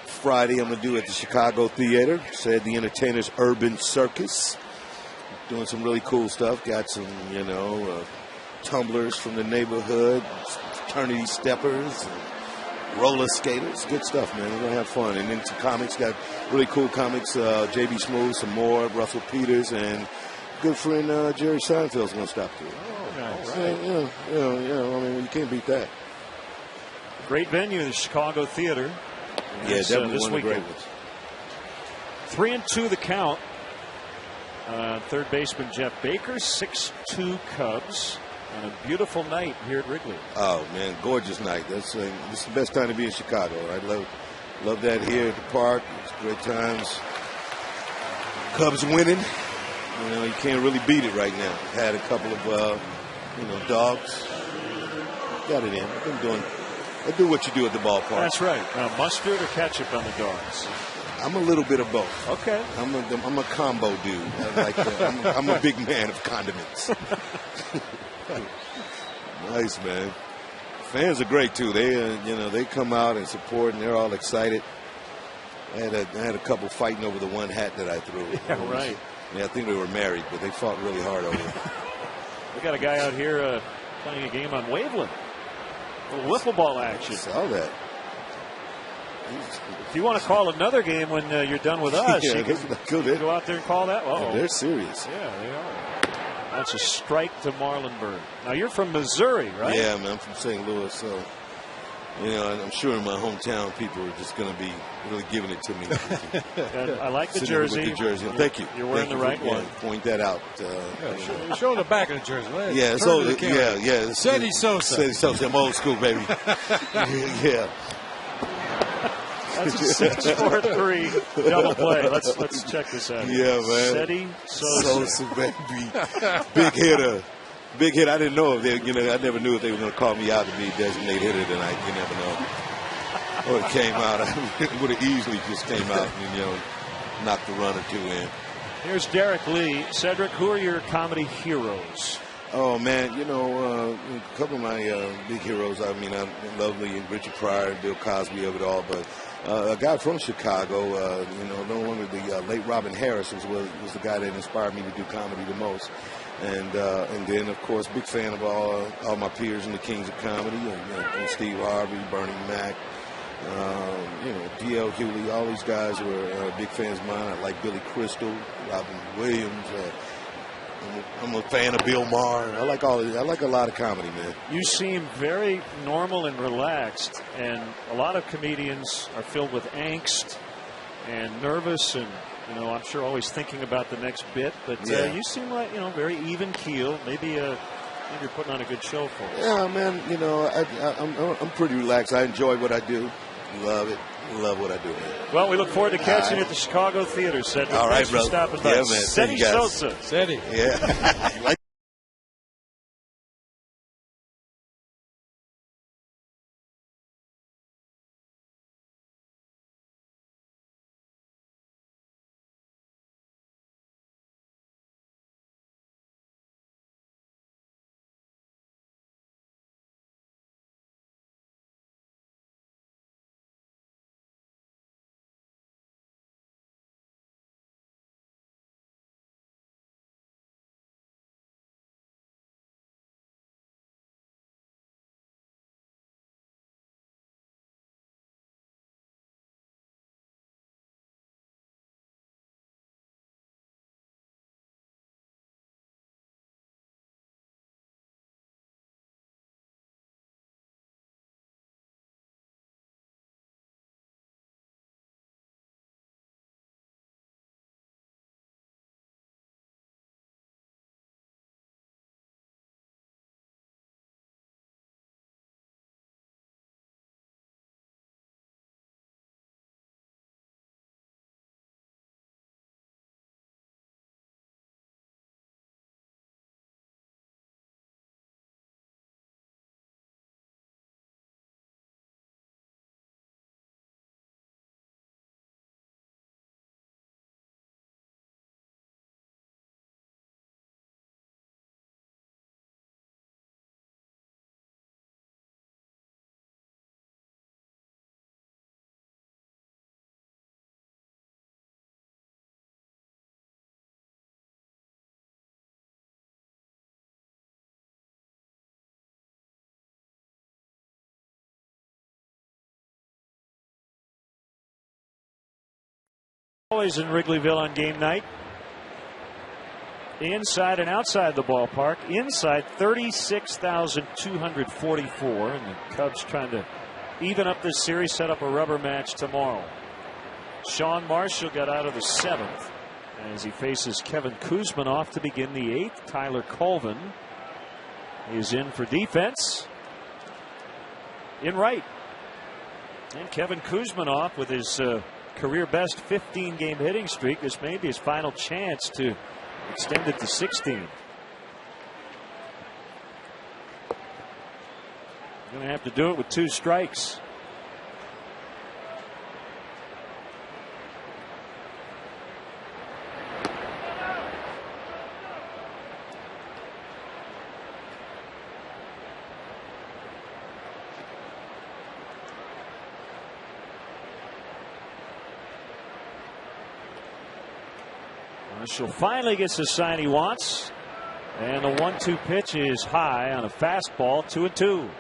Friday. I'm going to do at the Chicago Theater. Said the Entertainers Urban Circus. Doing some really cool stuff. Got some, tumblers from the neighborhood, fraternity steppers, and roller skaters. Good stuff, man. We're going to have fun. And then some comics. Got really cool comics. J.B. Smooth, some more. Russell Peters, and good friend Jerry Seinfeld's going to stop through. Oh, nice. I mean, you can't beat that. Great venue, the Chicago Theater. Yeah, definitely this one of the great weekend. ones. 3-2 the count. Third baseman Jeff Baker, 6-2 Cubs. On a beautiful night here at Wrigley. Oh, man, gorgeous night. This is the best time to be in Chicago. I love that here at the park. It's great times. Cubs winning. You can't really beat it right now. Had a couple of, dogs. got it in. I've been doing. I do what you do at the ballpark. That's right. Now, mustard or ketchup on the dogs? I'm a little bit of both. Okay. I'm a combo dude. I'm a big man of condiments. Nice, man. Fans are great too. They come out and support, and they're all excited. I had a couple fighting over the one hat that I threw. Yeah, right. Yeah, I think they were married, but they fought really hard over it. We got a guy out here playing a game on Waveland. A little wiffle ball action. I saw that. If you want to call another game when you're done with us, yeah, you can go out there and call that. Yeah, they're serious. Yeah, they are. That's a strike to Marlinburg. Now, you're from Missouri, right? Yeah, man, I'm from St. Louis, so, I'm sure in my hometown people are just going to be really giving it to me. I like the jersey. Thank you. You're wearing the right one. Point that out. Show the back of the jersey. Yeah, Seti Sosa. Seti Sosa. I'm old school, baby. Yeah. That's a 6-4-3 double play. Let's check this out. Yeah, man. Seti Sosa, baby. Big hitter. Big hit. I didn't know if they, I never knew if they were going to call me out to be a designated hitter tonight. You never know. Or it came out. I would have easily just came out and, knocked a run or two in. Here's Derek Lee. Cedric, who are your comedy heroes? Oh, man, a couple of my big heroes, I love Richard Pryor and Bill Cosby of it all, but a guy from Chicago, no longer the late Robin Harris was the guy that inspired me to do comedy the most. And then, of course, big fan of all my peers in the Kings of Comedy, Steve Harvey, Bernie Mac, D.L. Hewley, all these guys were big fans of mine. I like Billy Crystal, Robin Williams. I'm a fan of Bill Maher. I like a lot of comedy, man. You seem very normal and relaxed, and a lot of comedians are filled with angst and nervous, and I'm sure always thinking about the next bit. But you seem like very even keel. Maybe you're putting on a good show for us. Yeah, man. I'm pretty relaxed. I enjoy what I do. Love it. Love what I do, man. Well, we look forward to catching you at the Chicago Theater, Cedric. All right, Thanks for stopping by. Yeah, man. Seti Sosa. Seti. Yeah. Always in Wrigleyville on game night. Inside and outside the ballpark. Inside 36,244. And the Cubs trying to even up this series, set up a rubber match tomorrow. Sean Marshall got out of the 7th as he faces Kevin Kuzminoff to begin the 8th. Tyler Colvin is in for defense in right. And Kevin Kuzminoff with his career best 15-game hitting streak. This may be his final chance to extend it to 16. Going to have to do it with 2 strikes. Marshall finally gets the sign he wants. And the 1-2 pitch is high on a fastball, 2-2.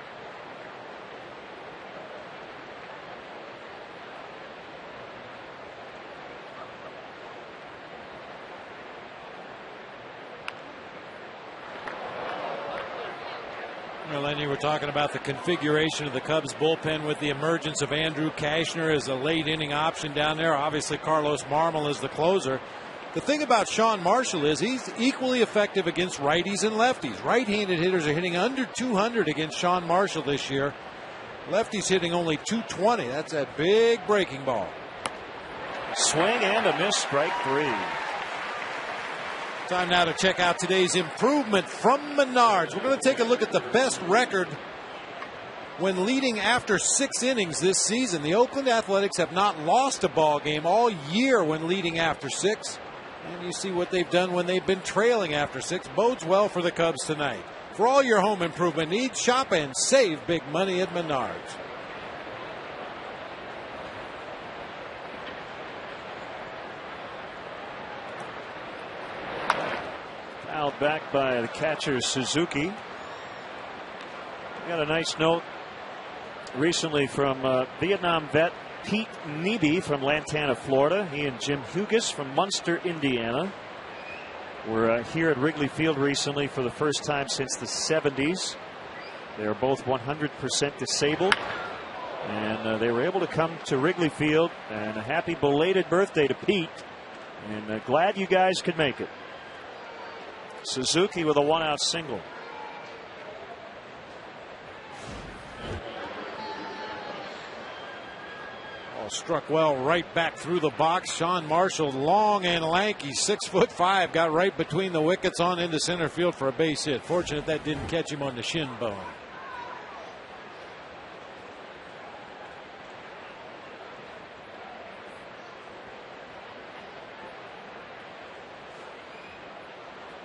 Len, you were talking about the configuration of the Cubs bullpen with the emergence of Andrew Kashner as a late inning option down there. Obviously, Carlos Marmol is the closer. The thing about Sean Marshall is he's equally effective against righties and lefties. Right-handed hitters are hitting under 200 against Sean Marshall this year. Lefties hitting only 220. That's a big breaking ball. Swing and a miss, strike 3. Time now to check out today's improvement from Menards. We're going to take a look at the best record when leading after 6 innings this season. The Oakland Athletics have not lost a ball game all year when leading after 6. And you see what they've done when they've been trailing after 6. Bodes well for the Cubs tonight. For all your home improvement needs, shop and save big money at Menards. Fouled back by the catcher Suzuki. Got a nice note recently from Vietnam vet Pete Nebe from Lantana, Florida. He and Jim Hugas from Munster, Indiana, were here at Wrigley Field recently for the first time since the 70s. They are both 100% disabled, and they were able to come to Wrigley Field. And a happy belated birthday to Pete, and glad you guys could make it. Suzuki with a 1-out single. Struck well right back through the box. Sean Marshall, long and lanky, 6'5", got right between the wickets on into center field for a base hit. Fortunate that didn't catch him on the shin bone.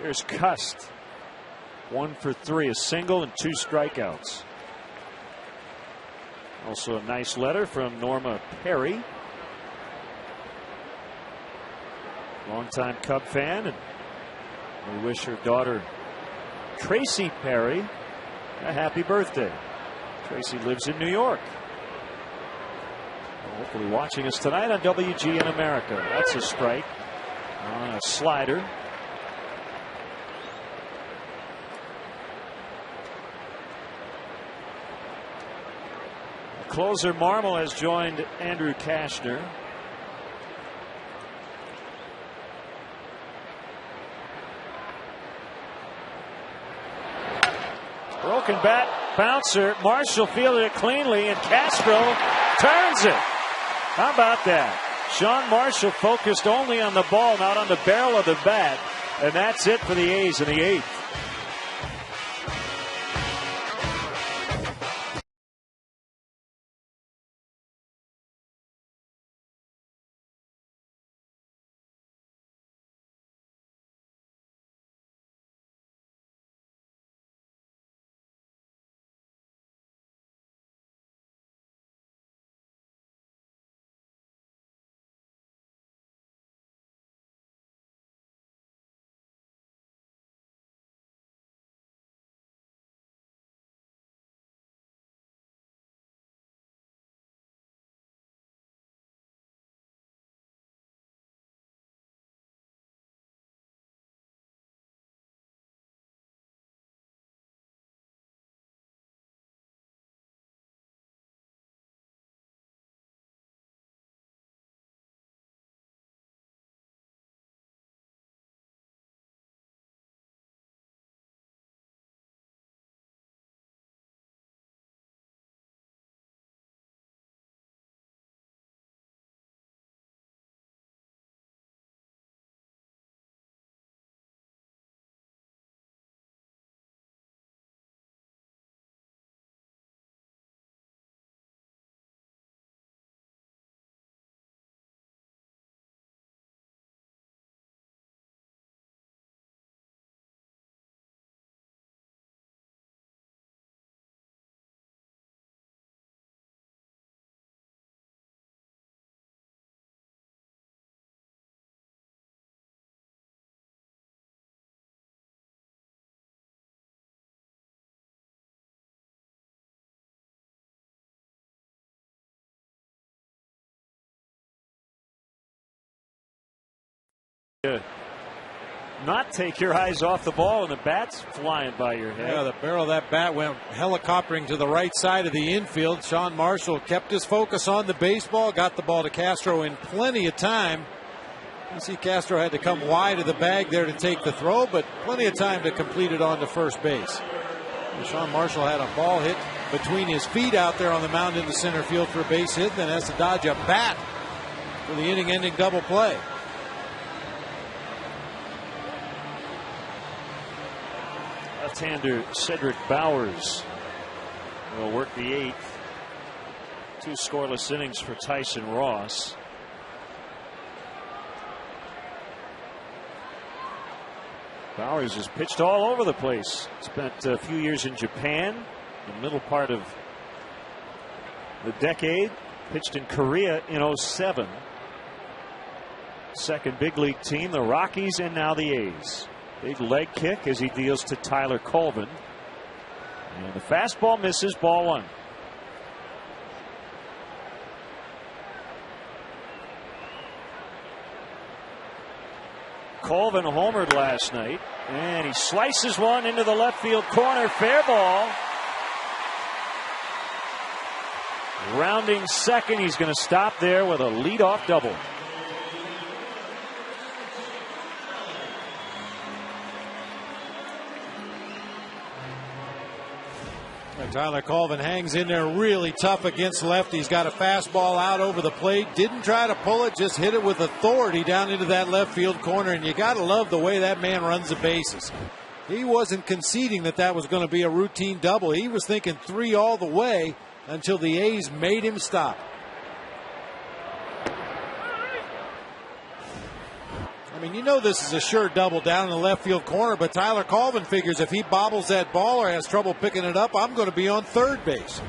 Here's Cust. 1 for 3, a single and 2 strikeouts. Also a nice letter from Norma Perry, longtime Cub fan, and we wish her daughter Tracy Perry a happy birthday. Tracy lives in New York. Hopefully watching us tonight on WGN America. That's a strike on a slider. Closer Marmol has joined Andrew Kashner. Broken bat, bouncer. Marshall fielded it cleanly, and Castro turns it. How about that? Sean Marshall focused only on the ball, not on the barrel of the bat, and that's it for the A's in the 8th. not take your eyes off the ball, and the bat's flying by your head. Yeah, the barrel of that bat went helicoptering to the right side of the infield. Sean Marshall kept his focus on the baseball, got the ball to Castro in plenty of time. You see Castro had to come wide of the bag there to take the throw, but plenty of time to complete it on to first base. And Sean Marshall had a ball hit between his feet out there on the mound in the center field for a base hit, then has to dodge a bat for the inning-ending double play. Left-hander Cedric Bowers will work the eighth. 2 scoreless innings for Tyson Ross. Bowers has pitched all over the place. Spent a few years in Japan, the middle part of the decade. Pitched in Korea in '07. Second big league team, the Rockies, and now the A's. Big leg kick as he deals to Tyler Colvin. And the fastball misses, ball 1. Colvin homered last night, and he slices one into the left field corner. Fair ball. Rounding second, he's going to stop there with a leadoff double. Tyler Colvin hangs in there really tough against left. He's got a fastball out over the plate. Didn't try to pull it, just hit it with authority down into that left field corner. And you got to love the way that man runs the bases. He wasn't conceding that that was going to be a routine double. He was thinking 3 all the way until the A's made him stop. I mean, you know this is a sure double down in the left field corner, but Tyler Colvin figures if he bobbles that ball or has trouble picking it up, I'm going to be on third base.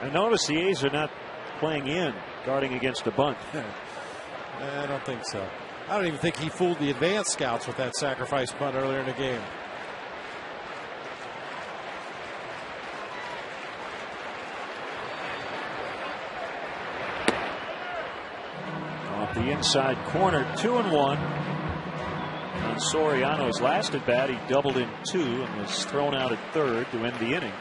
I notice the A's are not playing in, guarding against a bunt. I don't think so. I don't even think he fooled the advanced scouts with that sacrifice bunt earlier in the game. Off the inside corner, 2-1. On Soriano's last at bat, he doubled in 2 and was thrown out at third to end the inning.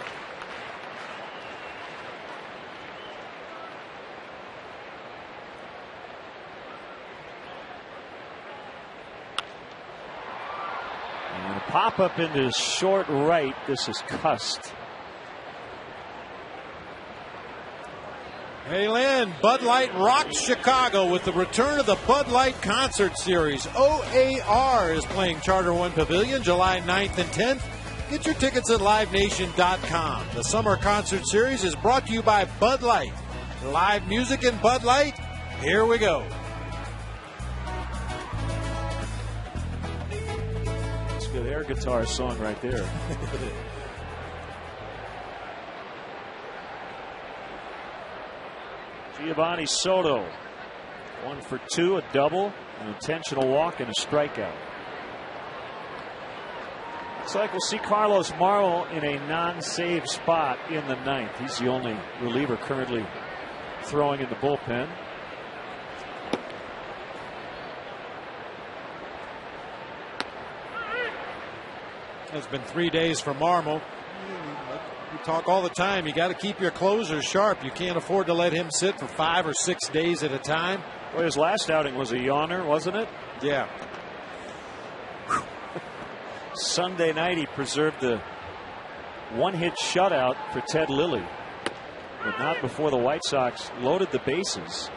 And a pop up into short right. This is Cust. Hey Lynn, Bud Light rocks Chicago with the return of the Bud Light Concert Series. OAR is playing Charter One Pavilion July 9th and 10th. Get your tickets at livenation.com. The Summer Concert Series is brought to you by Bud Light. Live music and Bud Light. Here we go. It's a good air guitar song right there. Giovanni Soto, 1 for 2, a double, an intentional walk, and a strikeout. Looks like we'll see Carlos Marmol in a non-save spot in the 9th. He's the only reliever currently throwing in the bullpen. It's been 3 days for Marmol. We talk all the time. You got to keep your closers sharp. You can't afford to let him sit for 5 or 6 days at a time. Well, his last outing was a yawner, wasn't it? Yeah. Sunday night, he preserved the one-hit shutout for Ted Lilly, but not before the White Sox loaded the bases.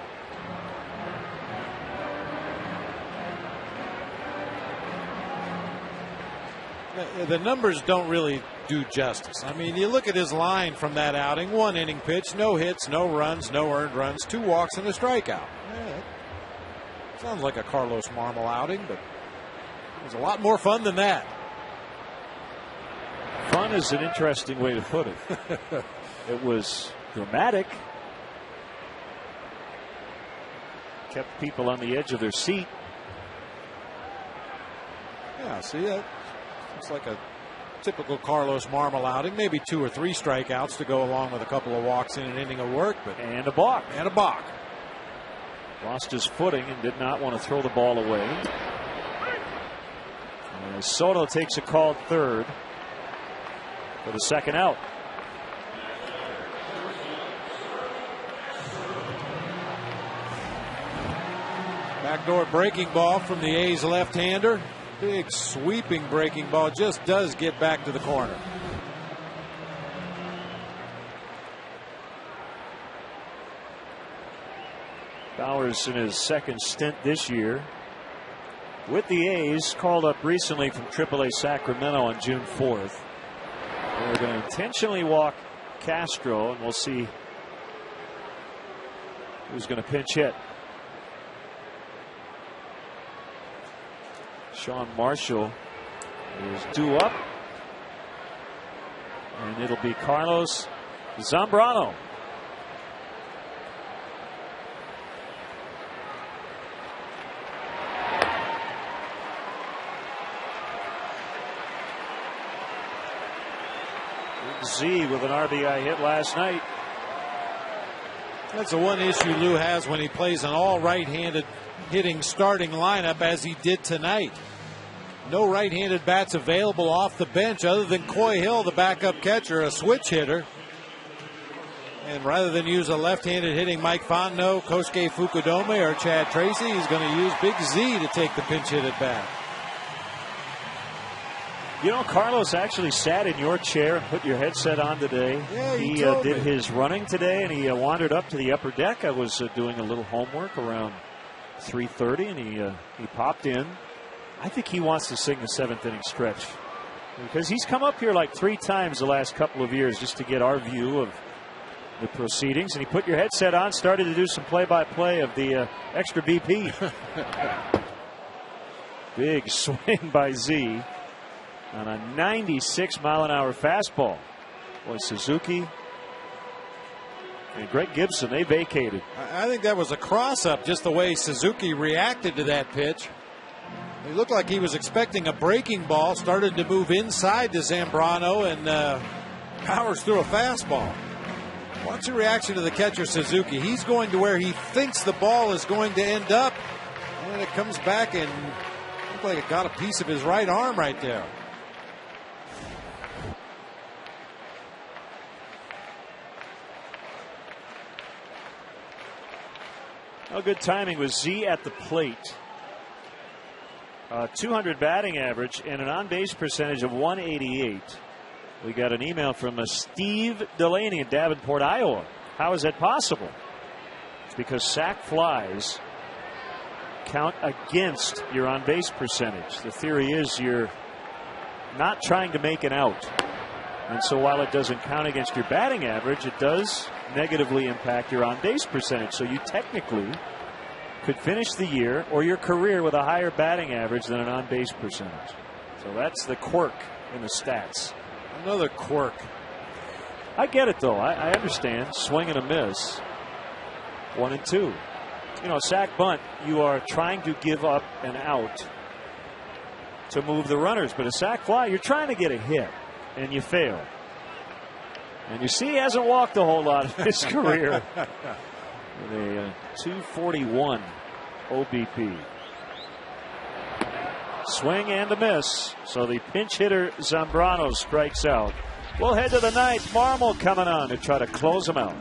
The numbers don't really do justice. I mean, you look at his line from that outing: 1 inning pitch, no hits, no runs, no earned runs, 2 walks, and a strikeout. Yeah, sounds like a Carlos Marmol outing, but it was a lot more fun than that. Fun is an interesting way to put it. It was dramatic. Kept people on the edge of their seat. Yeah, see that? Looks like a typical Carlos Marmol outing. Maybe 2 or 3 strikeouts to go along with a couple of walks in an inning of work. And a balk. And a balk. Lost his footing and did not want to throw the ball away. As Soto takes a called third for the second out. Backdoor breaking ball from the A's left-hander. Big sweeping breaking ball, just does get back to the corner. Bowers in his second stint this year with the A's, called up recently from AAA Sacramento on June 4th. They're going to intentionally walk Castro, and we'll see who's going to pinch hit. Sean Marshall is due up, and it'll be Carlos Zambrano. Z with an RBI hit last night. That's the one issue Lou has when he plays an all right-handed hitting starting lineup, as he did tonight. No right-handed bats available off the bench other than Coy Hill, the backup catcher, a switch hitter. And rather than use a left-handed hitting Mike Fontenot, Kosuke Fukudome, or Chad Tracy, he's going to use Big Z to take the pinch hit at bat. You know, Carlos actually sat in your chair and put your headset on today. Yeah, he did his running today, and he wandered up to the upper deck. I was doing a little homework around 3:30, and he popped in. I think he wants to sing the 7th inning stretch, because he's come up here like 3 times the last couple of years just to get our view of the proceedings. And he put your headset on, started to do some play-by-play of the extra BP. Big swing by Z on a 96-mile-an-hour fastball. Boy, Suzuki and Greg Gibson, they vacated. I think that was a cross-up, just the way Suzuki reacted to that pitch. He looked like he was expecting a breaking ball, started to move inside to Zambrano, and powers through a fastball. Watch the reaction to the catcher, Suzuki. He's going to where he thinks the ball is going to end up, and it comes back and looked like it got a piece of his right arm right there. Well, good timing with Z at the plate. 200 batting average and an on-base percentage of 188. We got an email from Steve Delaney in Davenport, Iowa. How is that possible? It's because sac flies count against your on-base percentage. The theory is you're not trying to make an out. And so while it doesn't count against your batting average, it does negatively impact your on-base percentage. So you technically could finish the year or your career with a higher batting average than an on-base percentage. So that's the quirk in the stats. Another quirk. I get it, though. I understand. Swing and a miss. 1 and 2. You know, sac bunt, you are trying to give up an out to move the runners. But a sac fly, you're trying to get a hit, and you fail. And you see, he hasn't walked a whole lot in his career. With a 241 OBP. Swing and a miss. So the pinch hitter Zambrano strikes out. We'll head to the ninth. Marmol coming on to try to close him out.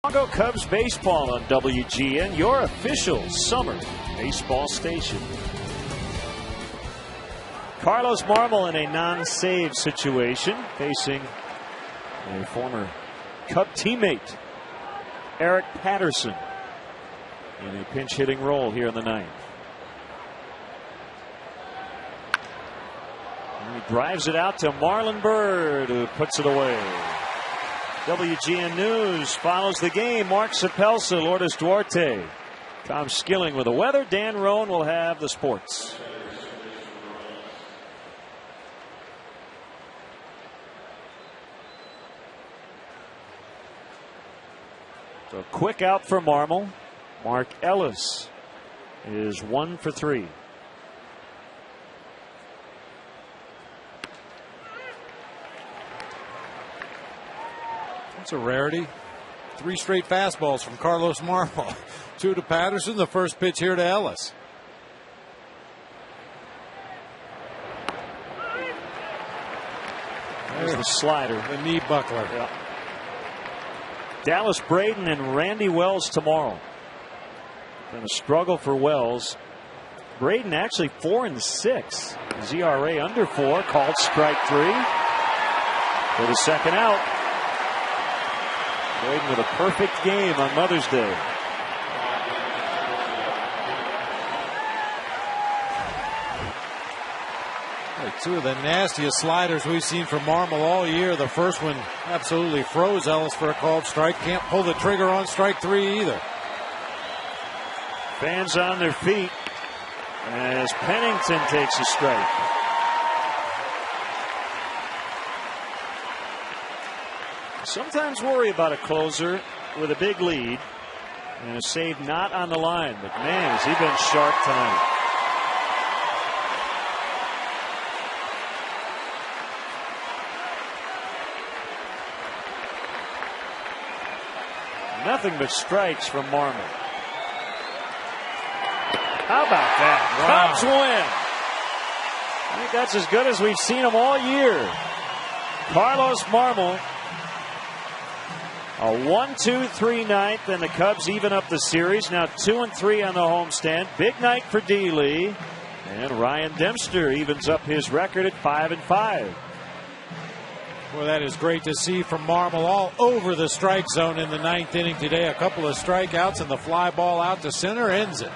Chicago Cubs baseball on WGN, your official summer baseball station. Carlos Marmol in a non-save situation, facing a former Cub teammate, Eric Patterson, in a pinch hitting role here in the ninth. And he drives it out to Marlon Byrd, who puts it away. WGN News follows the game. Mark Sapelsa, Lourdes Duarte, Tom Skilling with the weather. Dan Roan will have the sports. So quick out for Marmol. Mark Ellis is 1 for 3. That's a rarity. 3 straight fastballs from Carlos Marmol. 2 to Patterson. The first pitch here to Ellis. There's the slider. The knee buckler. Yeah. Dallas Braden and Randy Wells tomorrow. Been a struggle for Wells. Braden actually 4-6. His ERA under 4. Called strike 3 for the second out. Braden with a perfect game on Mother's Day. Two of the nastiest sliders we've seen from Marmol all year. The first one absolutely froze Ellis for a called strike. Can't pull the trigger on strike 3 either. Fans on their feet as Pennington takes a strike. Sometimes worry about a closer with a big lead and a save not on the line, but man, has he been sharp tonight. Nothing but strikes from Marmol. How about that? Wow. Cubs win. I think that's as good as we've seen them all year. Carlos Marmol, a 1-2-3 ninth, and the Cubs even up the series. Now 2-3 on the homestand. Big night for D. Lee. And Ryan Dempster evens up his record at 5-5. Well, that is great to see from Marmol all over the strike zone in the ninth inning today. A couple of strikeouts and the fly ball out to center ends it.